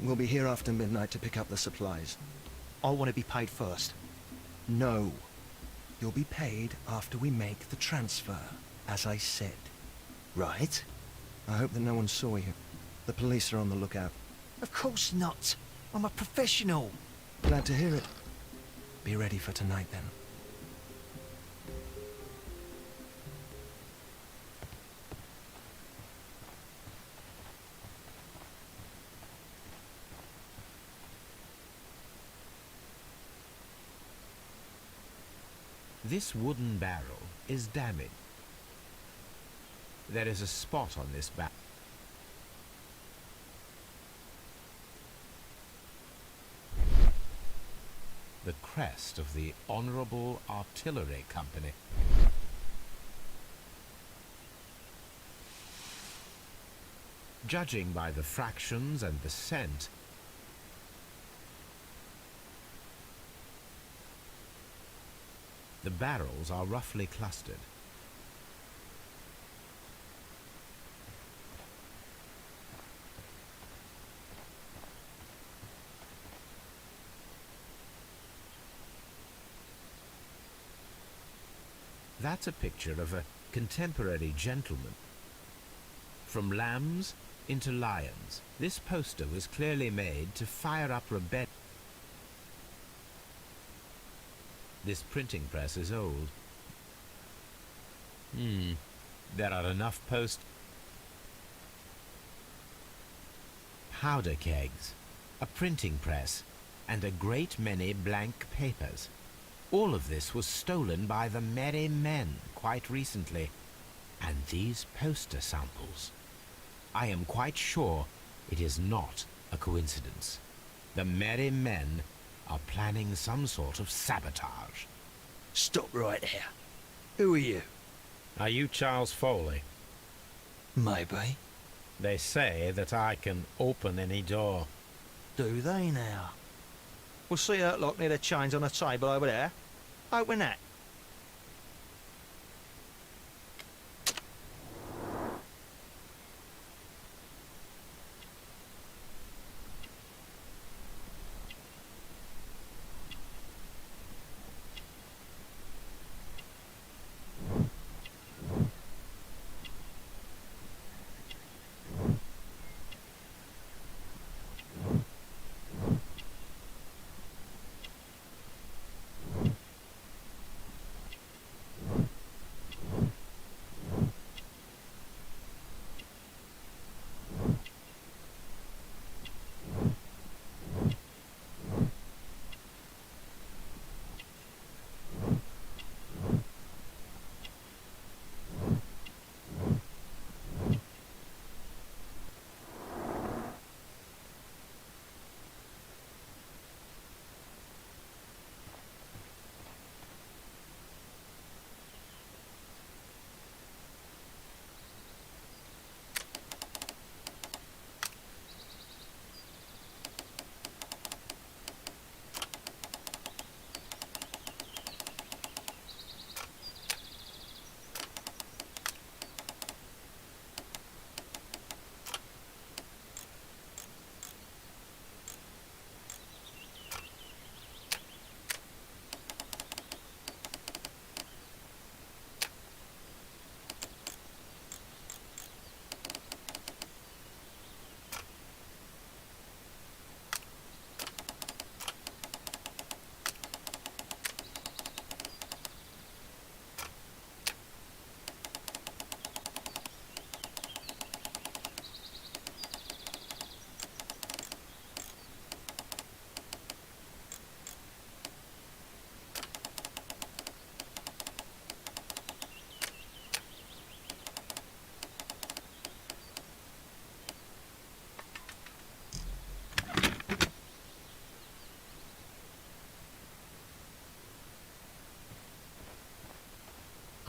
We'll be here after midnight to pick up the supplies. I want to be paid first. No. You'll be paid after we make the transfer, as I said. Right? I hope that no one saw you. The police are on the lookout. Of course not. I'm a professional. Glad to hear it. Be ready for tonight, then. This wooden barrel is damaged. There is a spot on this barrel. The crest of the Honourable Artillery Company. Judging by the fractions and the scent, the barrels are roughly clustered. That's a picture of a contemporary gentleman. From lambs into lions, this poster was clearly made to fire up rebellion. This printing press is old. There are enough powder kegs, a printing press, and a great many blank papers. All of this was stolen by the Merry Men quite recently. And these poster samples. I am quite sure it is not a coincidence. The Merry Men are planning some sort of sabotage. Stop right there. Who are you? Are you Charles Foley? Maybe. They say that I can open any door. Do they now? We'll see that lock near the chains on the table over there. Open that.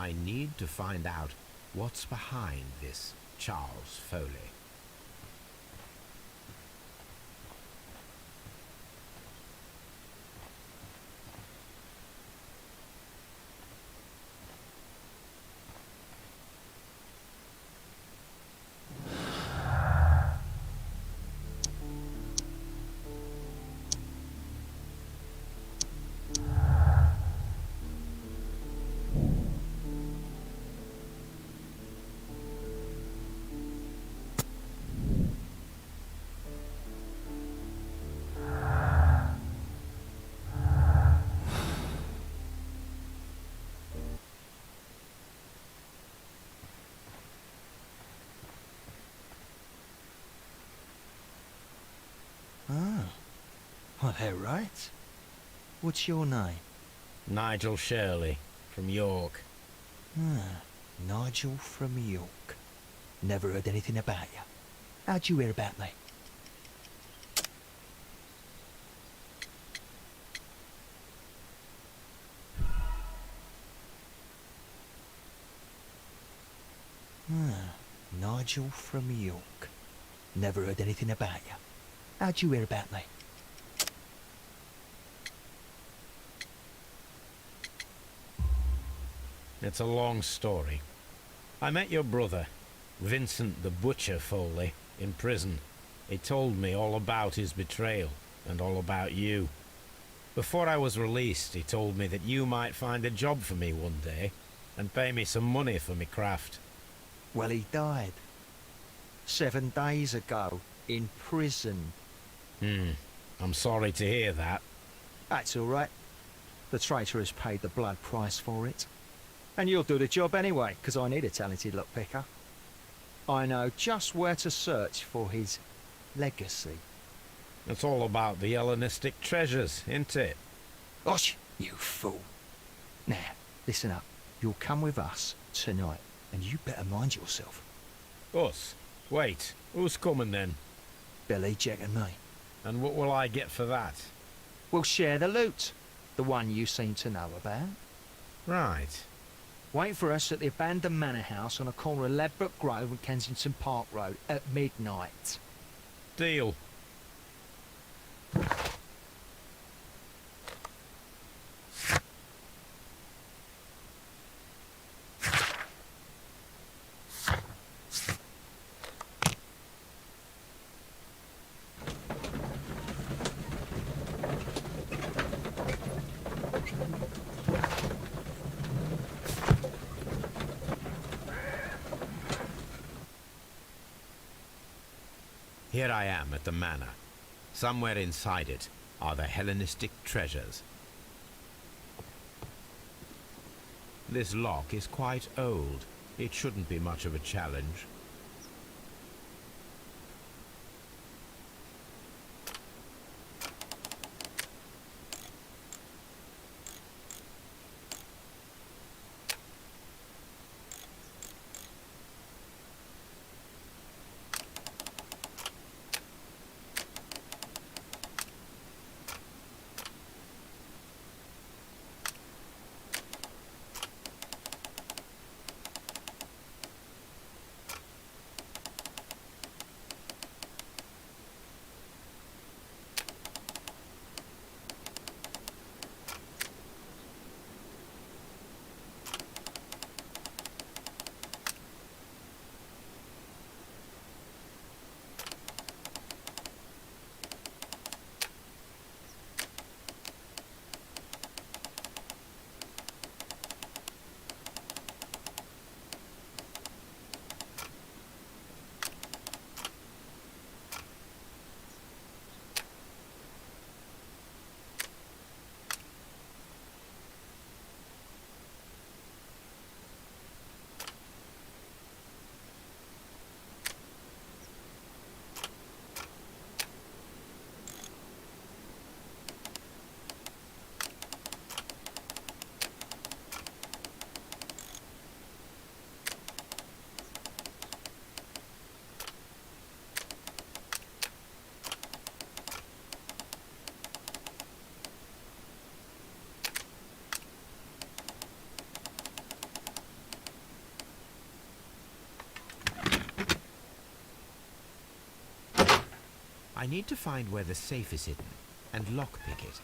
I need to find out what's behind this Charles Foley. Oh, well, they're right. What's your name? Nigel Shirley, from York. Ah, Nigel from York. Never heard anything about you. How'd you hear about me? Ah, Nigel from York. Never heard anything about you. How'd you hear about me? It's a long story. I met your brother, Vincent the Butcher Foley, in prison. He told me all about his betrayal and all about you. Before I was released, he told me that you might find a job for me one day and pay me some money for me craft. Well, he died. 7 days ago, in prison. I'm sorry to hear that. That's all right. The traitor has paid the blood price for it. And you'll do the job anyway, because I need a talented lockpicker. I know just where to search for his legacy. It's all about the Hellenistic treasures, isn't it? Osh, you fool. Now, listen up. You'll come with us tonight, and you better mind yourself. Us? Wait, who's coming then? Billy, Jack and me. And what will I get for that? We'll share the loot. The one you seem to know about. Right. Wait for us at the abandoned manor house on the corner of Ladbroke Grove and Kensington Park Road at midnight. Deal. Here I am at the manor. Somewhere inside it are the Hellenistic treasures. This lock is quite old. It shouldn't be much of a challenge. I need to find where the safe is hidden and lockpick it.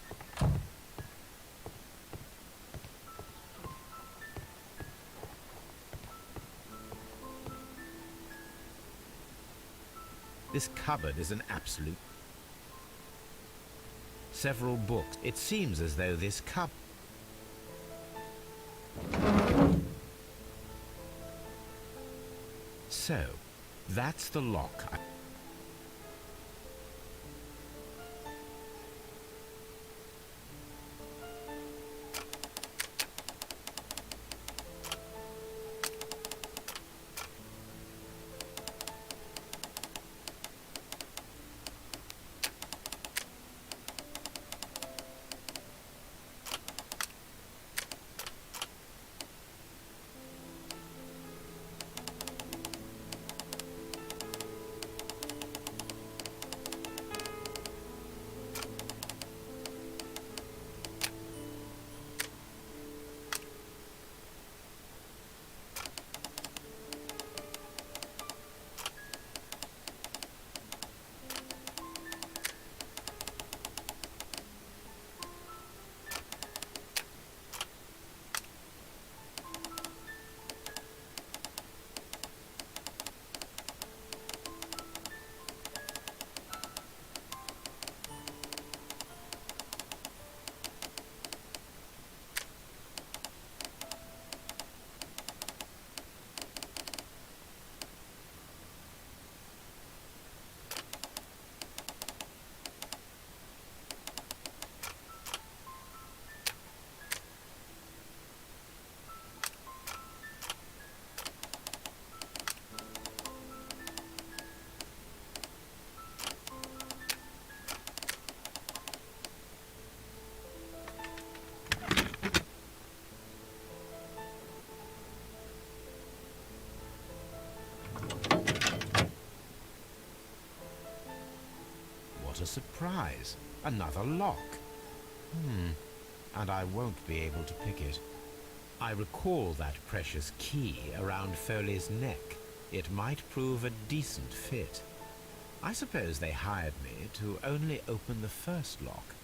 This cupboard is an absolute... Several books. It seems as though this cupboard... So, that's the lock. What a surprise! Another lock. And I won't be able to pick it. I recall that precious key around Foley's neck. It might prove a decent fit. I suppose they hired me to only open the first lock.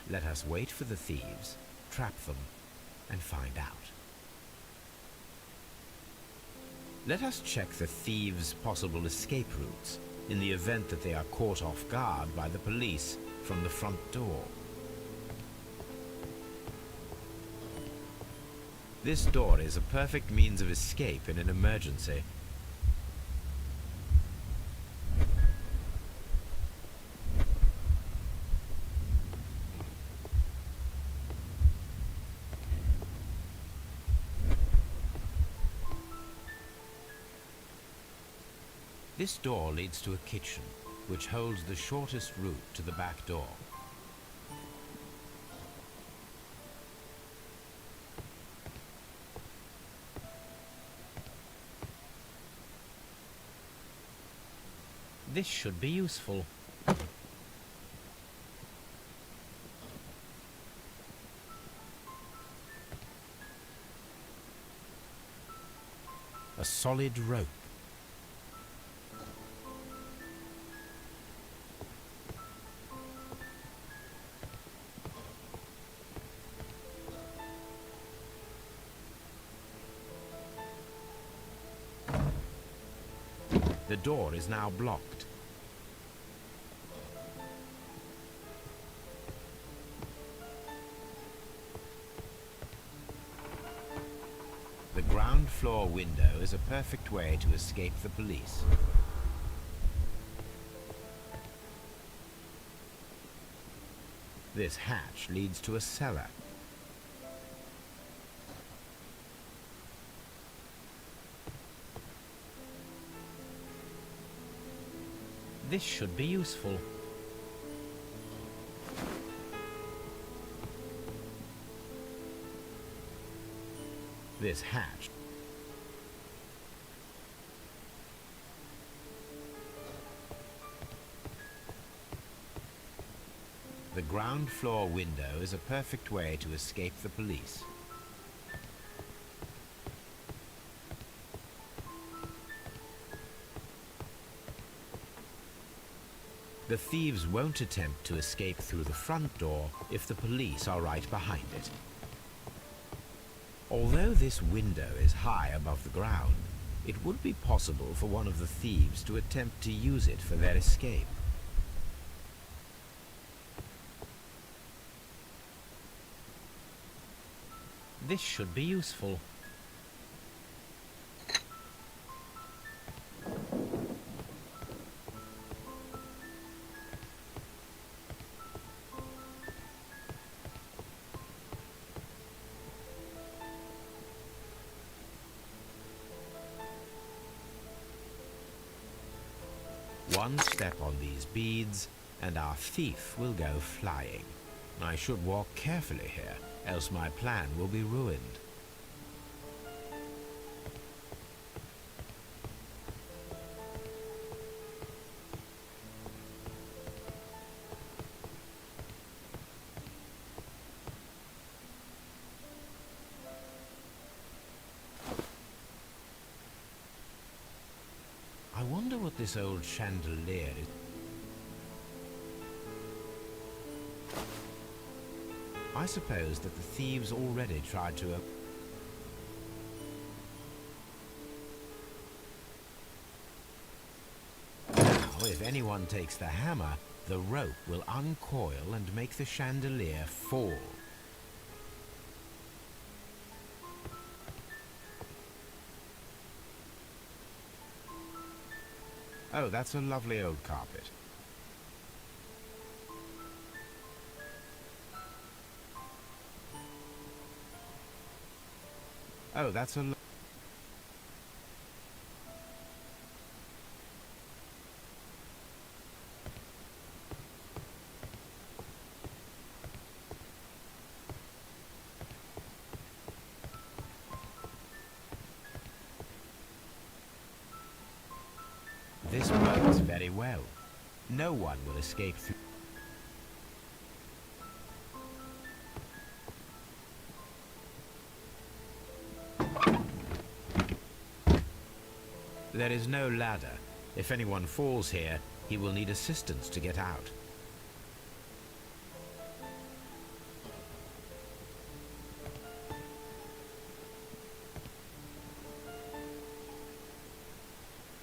Let us wait for the thieves, trap them, and find out. Let us check the thieves' possible escape routes in the event that they are caught off guard by the police from the front door. This door is a perfect means of escape in an emergency. This door leads to a kitchen, which holds the shortest route to the back door. This should be useful. A solid rope. The door is now blocked. The ground floor window is a perfect way to escape the police. This hatch leads to a cellar. This should be useful. This hatch. The ground floor window is a perfect way to escape the police. The thieves won't attempt to escape through the front door if the police are right behind it. Although this window is high above the ground, it would be possible for one of the thieves to attempt to use it for their escape. This should be useful. One step on these beads, and our thief will go flying. I should walk carefully here, else my plan will be ruined. I wonder what this old chandelier is. I suppose that the thieves already tried to... Now, if anyone takes the hammer, the rope will uncoil and make the chandelier fall. Oh, that's a lovely old carpet. Oh, that's a... This works very well. No one will escape through... There is no ladder. If anyone falls here, he will need assistance to get out.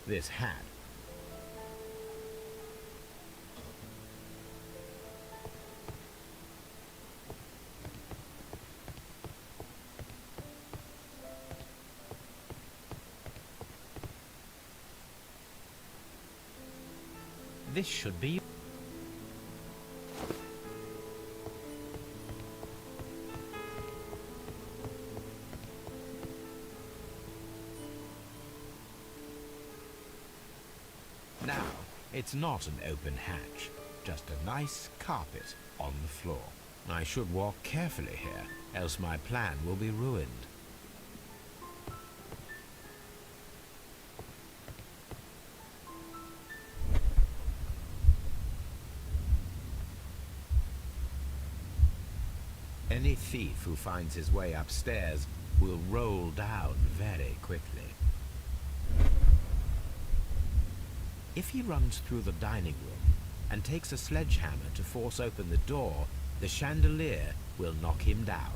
This hat. This should be... Now, it's not an open hatch, just a nice carpet on the floor. I should walk carefully here, else my plan will be ruined. Any thief who finds his way upstairs will roll down very quickly. If he runs through the dining room and takes a sledgehammer to force open the door, the chandelier will knock him down.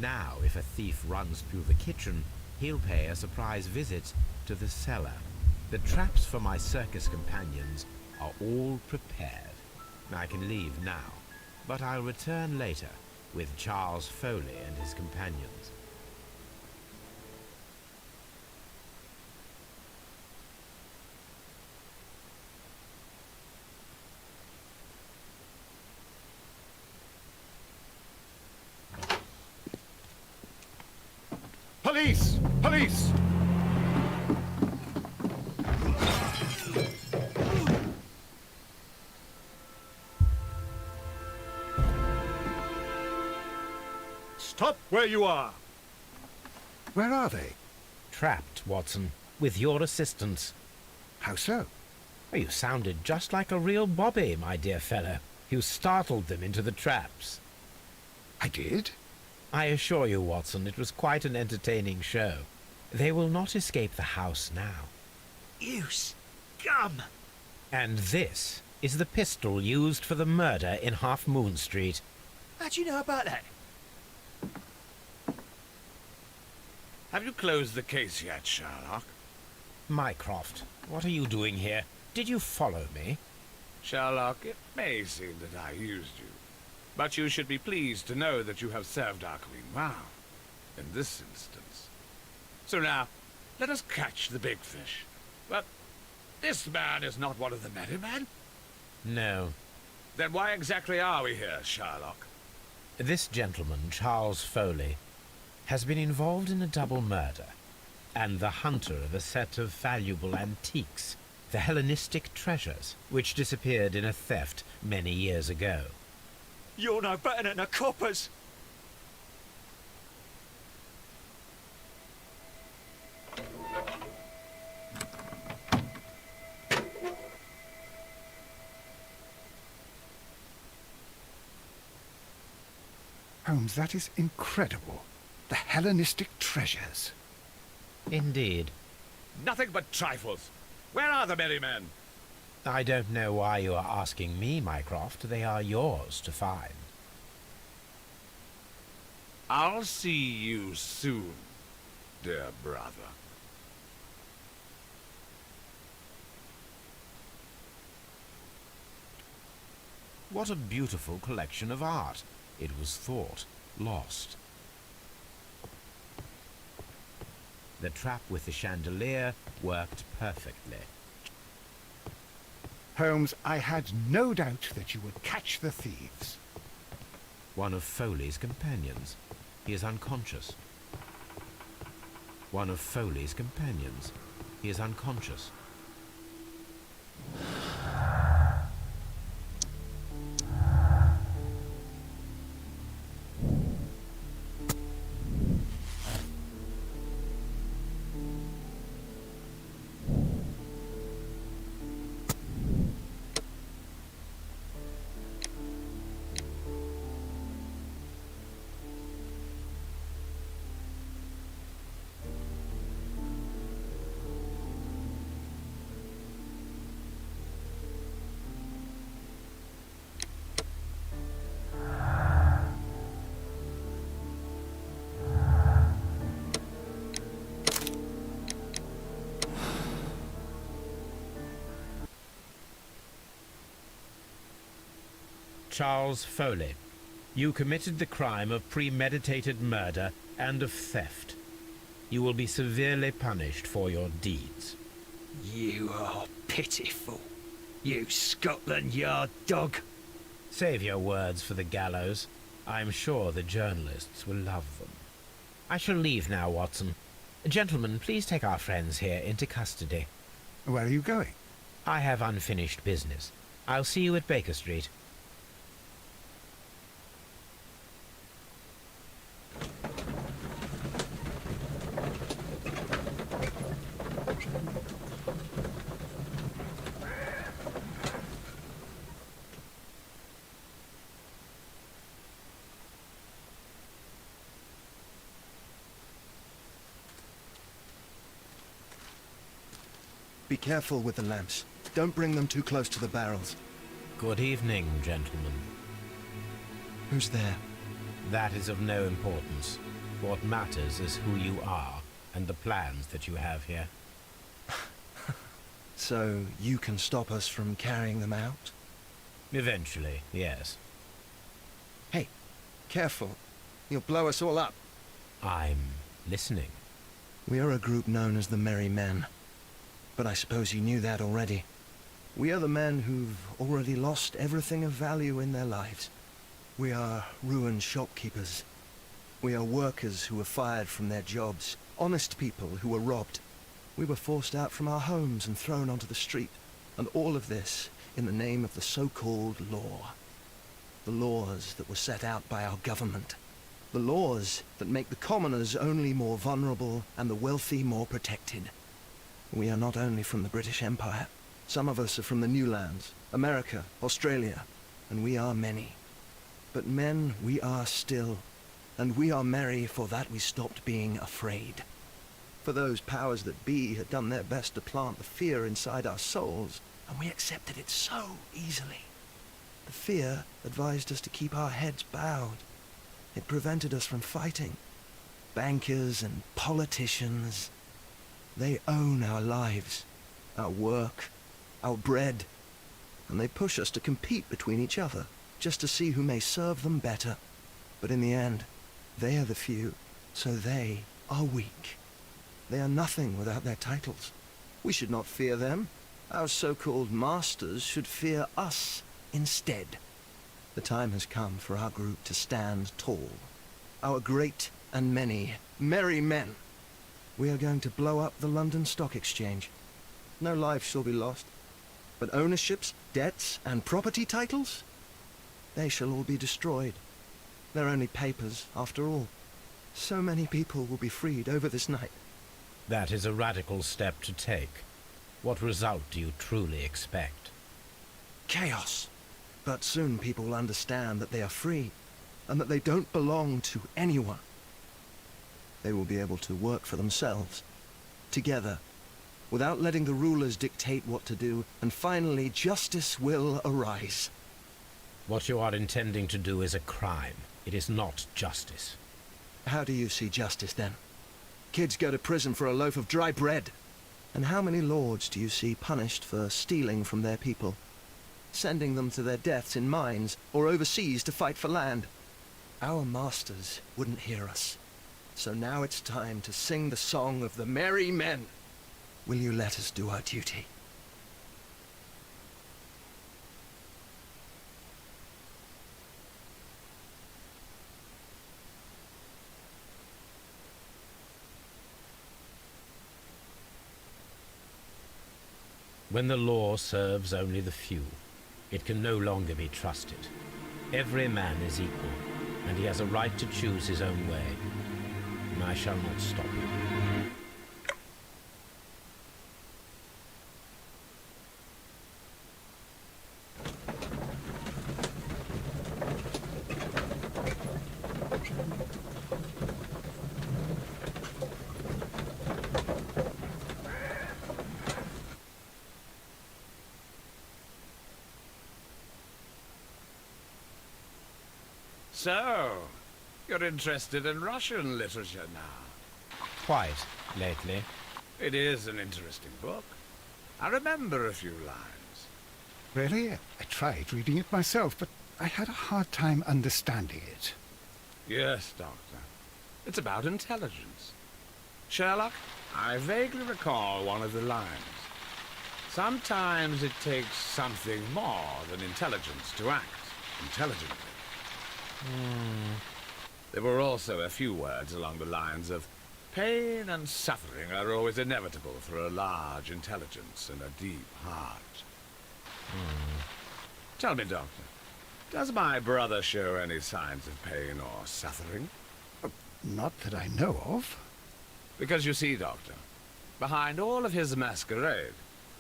Now, if a thief runs through the kitchen, he'll pay a surprise visit to the cellar. The traps for my circus companions are all prepared. I can leave now, but I'll return later with Charles Foley and his companions. Police! Police! Stop where you are! Where are they? Trapped, Watson, with your assistance. How so? Oh, you sounded just like a real bobby, my dear fellow. You startled them into the traps. I did? I assure you, Watson, it was quite an entertaining show. They will not escape the house now. You scum! And this is the pistol used for the murder in Half Moon Street. How'd you know about that? Have you closed the case yet, Sherlock? Mycroft, what are you doing here? Did you follow me? Sherlock, it may seem that I used you, but you should be pleased to know that you have served our Queen well, in this instance. So now, let us catch the big fish. But this man is not one of the merry men? No. Then why exactly are we here, Sherlock? This gentleman, Charles Foley, has been involved in a double murder, and the hunter of a set of valuable antiques, the Hellenistic treasures, which disappeared in a theft many years ago. You're no better than the coppers! Holmes, that is incredible. The Hellenistic treasures. Indeed. Nothing but trifles. Where are the merry men? I don't know why you are asking me, Mycroft. They are yours to find. I'll see you soon, dear brother. What a beautiful collection of art. It was thought lost. The trap with the chandelier worked perfectly. Holmes, I had no doubt that you would catch the thieves. One of Foley's companions. He is unconscious. One of Foley's companions. He is unconscious. Charles Foley, you committed the crime of premeditated murder and of theft. You will be severely punished for your deeds. You are pitiful. You Scotland Yard dog. Save your words for the gallows. I'm sure the journalists will love them. I shall leave now, Watson. Gentlemen, please take our friends here into custody. Where are you going? I have unfinished business. I'll see you at Baker Street. Be careful with the lamps. Don't bring them too close to the barrels. Good evening, gentlemen. Who's there? That is of no importance. What matters is who you are and the plans that you have here. So you can stop us from carrying them out? Eventually, yes. Hey, careful. You'll blow us all up. I'm listening. We are a group known as the Merry Men. But I suppose you knew that already. We are the men who've already lost everything of value in their lives. We are ruined shopkeepers. We are workers who were fired from their jobs. Honest people who were robbed. We were forced out from our homes and thrown onto the street. And all of this in the name of the so-called law. The laws that were set out by our government. The laws that make the commoners only more vulnerable and the wealthy more protected. We are not only from the British Empire. Some of us are from the New Lands, America, Australia, and we are many. But men we are still, and we are merry for that we stopped being afraid. For those powers that be had done their best to plant the fear inside our souls, and we accepted it so easily. The fear advised us to keep our heads bowed. It prevented us from fighting. Bankers and politicians, they own our lives, our work, our bread, and they push us to compete between each other, just to see who may serve them better. But in the end, they are the few, so they are weak. They are nothing without their titles. We should not fear them. Our so-called masters should fear us instead. The time has come for our group to stand tall. Our great and many merry men. We are going to blow up the London Stock Exchange. No lives shall be lost. But ownerships, debts, and property titles? They shall all be destroyed. They're only papers, after all. So many people will be freed over this night. That is a radical step to take. What result do you truly expect? Chaos. But soon people will understand that they are free, and that they don't belong to anyone. They will be able to work for themselves, together, without letting the rulers dictate what to do, and finally justice will arise. What you are intending to do is a crime. It is not justice. How do you see justice, then? Kids go to prison for a loaf of dry bread. And how many lords do you see punished for stealing from their people? Sending them to their deaths in mines, or overseas to fight for land? Our masters wouldn't hear us. So now it's time to sing the song of the merry men. Will you let us do our duty? When the law serves only the few, it can no longer be trusted. Every man is equal, and he has a right to choose his own way. And I shall not stop you. So, you're interested in Russian literature now? Quite, lately. It is an interesting book. I remember a few lines. Really? I tried reading it myself, but I had a hard time understanding it. Yes, Doctor. It's about intelligence. Sherlock, I vaguely recall one of the lines. Sometimes it takes something more than intelligence to act intelligently. There were also a few words along the lines of pain and suffering are always inevitable for a large intelligence and a deep heart. Tell me, Doctor, does my brother show any signs of pain or suffering? Not that I know of. Because you see, Doctor, behind all of his masquerade,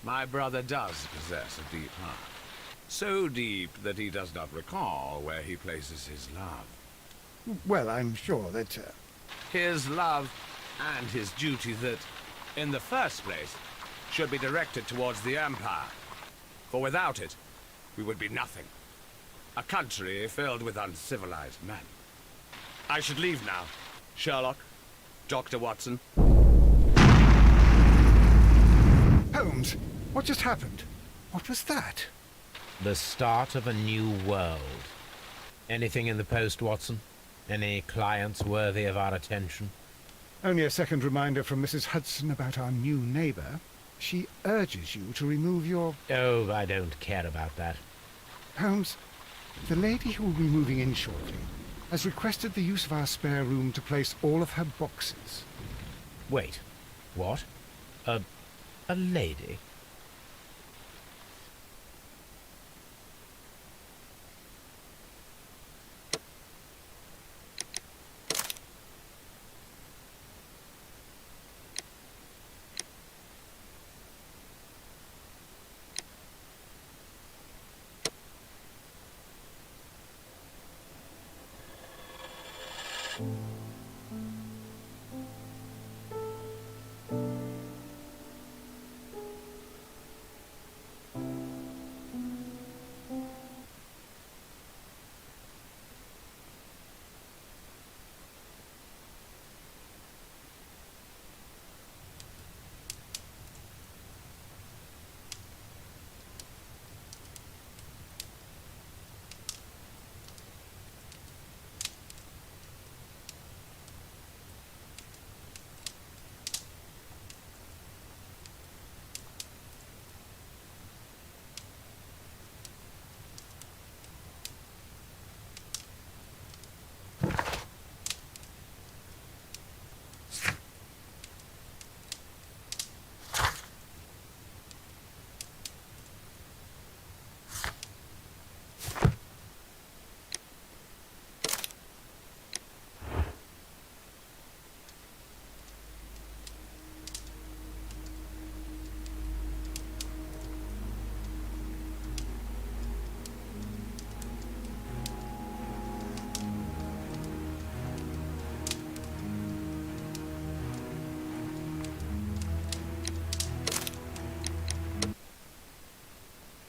my brother does possess a deep heart. So deep that he does not recall where he places his love. Well, I'm sure that... His love and his duty that, in the first place, should be directed towards the Empire. For without it, we would be nothing. A country filled with uncivilized men. I should leave now. Sherlock, Dr. Watson. Holmes, what just happened? What was that? The start of a new world. Anything in the post, Watson? Any clients worthy of our attention? Only a second reminder from Mrs. Hudson about our new neighbour. She urges you to remove your... Oh, I don't care about that. Holmes, the lady who will be moving in shortly has requested the use of our spare room to place all of her boxes. Wait, what? A lady?